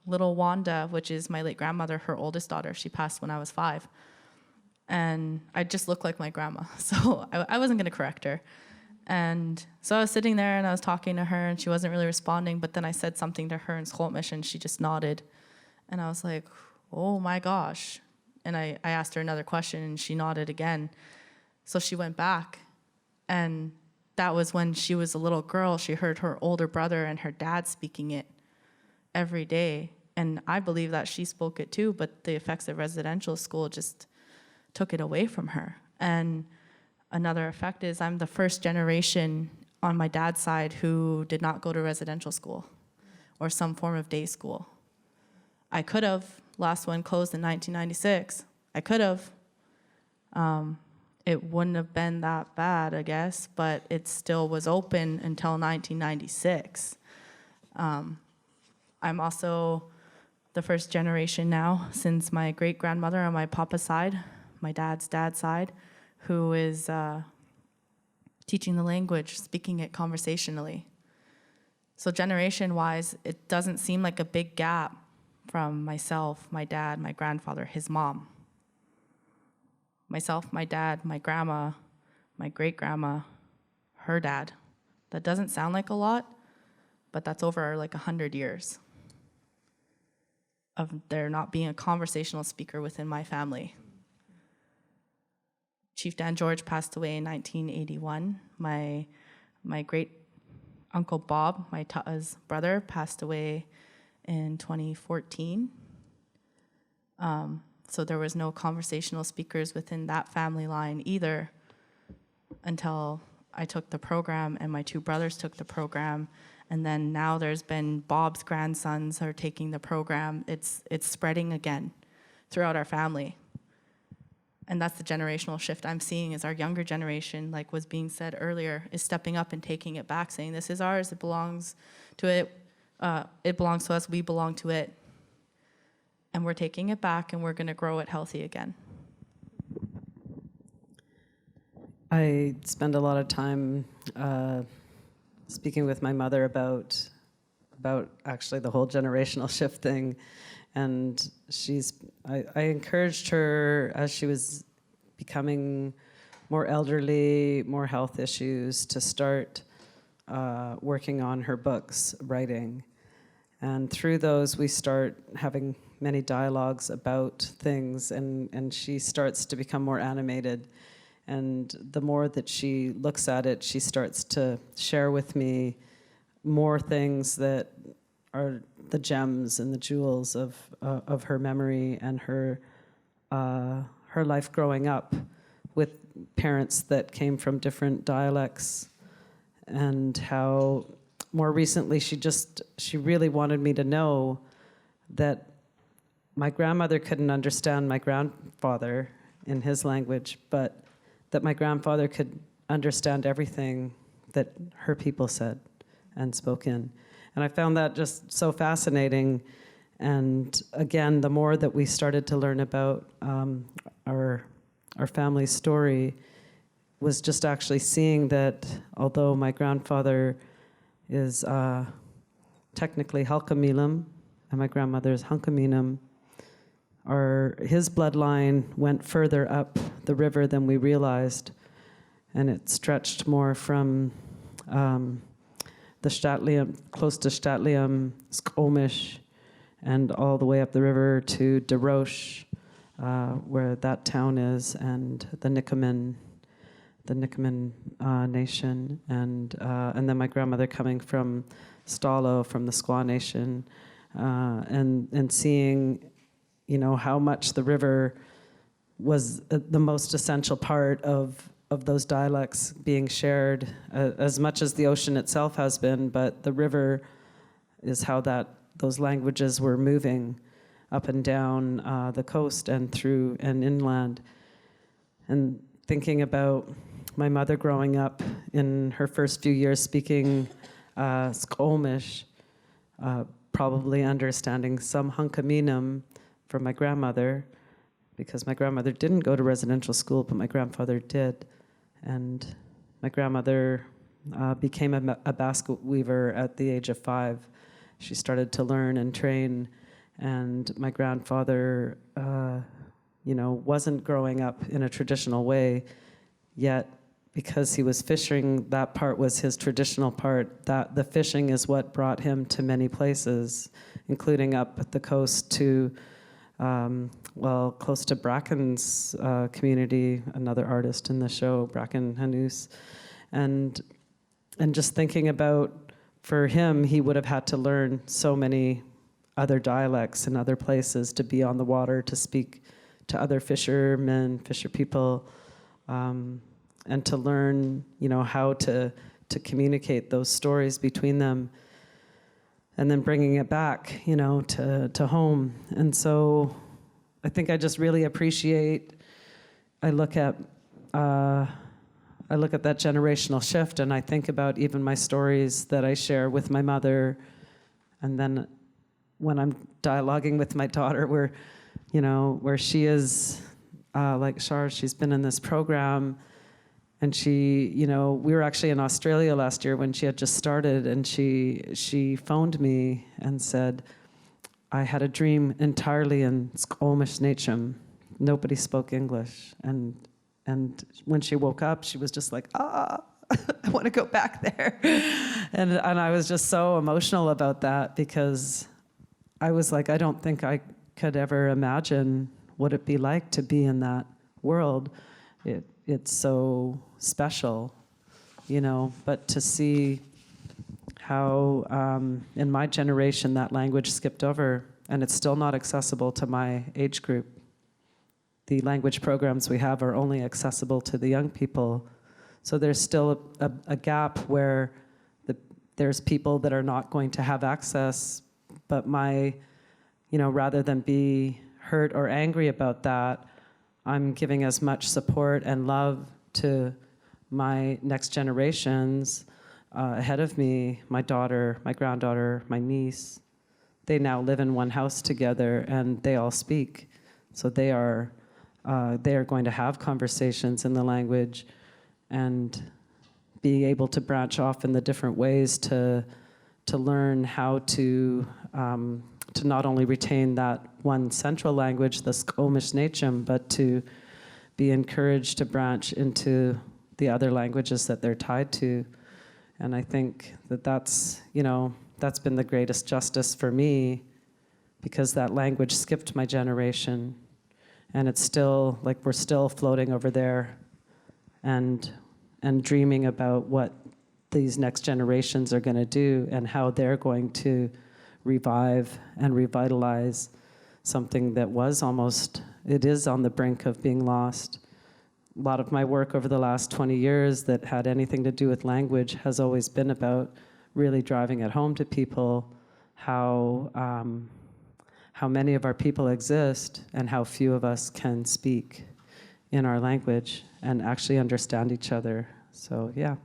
little Wanda, which is my late grandmother, her oldest daughter. She passed when I was 5. And I just looked like my grandma, so I wasn't going to correct her. And so I was sitting there and I was talking to her and she wasn't really responding, but then I said something to her in Stelmexw and she just nodded. And I was like, oh my gosh. And I asked her another question and she nodded again. So she went back, and that was when she was a little girl. She heard her older brother and her dad speaking it every day. And I believe that she spoke it too, but the effects of residential school just took it away from her. And another effect is I'm the first generation on my dad's side who did not go to residential school or some form of day school. I could have. Last one closed in 1996. I could have. It wouldn't have been that bad, I guess, but it still was open until 1996. I'm also the first generation now since my great-grandmother on my papa's side, my dad's side, who is teaching the language, speaking it conversationally. So generation-wise, it doesn't seem like a big gap from myself, my dad, my grandfather, his mom. Myself, my dad, my grandma, my great-grandma, her dad. That doesn't sound like a lot, but that's over like 100 years of there not being a conversational speaker within my family. Chief Dan George passed away in 1981. My great Uncle Bob, my ta'a's brother, passed away in 2014. So there was no conversational speakers within that family line either until I took the program and my 2 brothers took the program. And then now there's been Bob's grandsons are taking the program. It's spreading again throughout our family. And that's the generational shift I'm seeing is our younger generation, like was being said earlier, is stepping up and taking it back, saying this is ours, it belongs to it, it belongs to us, we belong to it. And we're taking it back and we're gonna grow it healthy again. I spend a lot of time speaking with my mother about actually the whole generational shift thing. And I encouraged her as she was becoming more elderly, more health issues, to start working on her books, writing. And through those, we start having many dialogues about things, and she starts to become more animated. And the more that she looks at it, she starts to share with me more things that are the gems and the jewels of her memory and her life growing up with parents that came from different dialects, and how more recently she really wanted me to know that my grandmother couldn't understand my grandfather in his language, but that my grandfather could understand everything that her people said and spoke in. And I found that just so fascinating. And again, the more that we started to learn about our family's story was just actually seeing that although my grandfather is technically Halkamilam and my grandmother is Hunkaminam, his bloodline went further up the river than we realized, and it stretched more from the Statlium, close to Statlium, Stelmexw, and all the way up the river to Deroche, where that town is, and the Nikamin nation, and then my grandmother coming from Stalo, from the Squaw Nation, and seeing, how much the river was the most essential part of those dialects being shared, as much as the ocean itself has been, but the river is how those languages were moving up and down the coast and through and inland. And thinking about my mother growing up in her first few years speaking Stelmexw, probably understanding some Hunkaminam from my grandmother, because my grandmother didn't go to residential school, but my grandfather did. And My grandmother became a basket weaver at the age of 5. She started to learn and train, and my grandfather, wasn't growing up in a traditional way, yet because he was fishing, that part was his traditional part. That the fishing is what brought him to many places, including up at the coast to, close to Bracken's community, another artist in the show, Bracken Hanus. And just thinking about, for him, he would have had to learn so many other dialects in other places to be on the water, to speak to other fishermen, fisher people, and to learn, how to communicate those stories between them, and then bringing it back, to home. And so I think I just really appreciate, I look at that generational shift, and I think about even my stories that I share with my mother, and then when I'm dialoguing with my daughter, where she is, like Char, she's been in this program, and she, we were actually in Australia last year when she had just started, and she phoned me and said, I had a dream entirely in Stelmexw Nachum. Nobody spoke English. And when she woke up, she was just like, I want to go back there. And I was just so emotional about that, because I was like, I don't think I could ever imagine what it'd be like to be in that world. It's so special, but to see how in my generation that language skipped over, and it's still not accessible to my age group. The language programs we have are only accessible to the young people. So there's still a gap where there's people that are not going to have access, but rather than be hurt or angry about that, I'm giving as much support and love to my next generations ahead of me, my daughter, my granddaughter, my niece. They now live in one house together, and they all speak. So they are going to have conversations in the language and be able to branch off in the different ways to learn how to not only retain that one central language, the Stelmexw Nachum, but to be encouraged to branch into the other languages that they're tied to. And I think that's been the greatest justice for me, because that language skipped my generation. And it's still, we're still floating over there and dreaming about what these next generations are going to do and how they're going to revive and revitalize something that it is on the brink of being lost. A lot of my work over the last 20 years that had anything to do with language has always been about really driving it home to people how many of our people exist and how few of us can speak in our language and actually understand each other. So, yeah.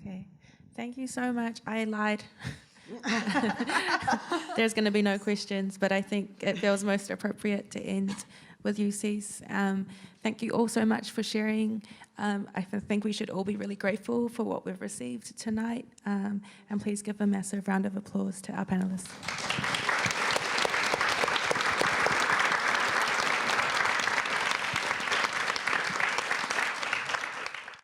Okay. Thank you so much. I lied. There's going to be no questions, but I think it feels most appropriate to end with you, Cease. Thank you all so much for sharing. I think we should all be really grateful for what we've received tonight. And please give a massive round of applause to our panelists.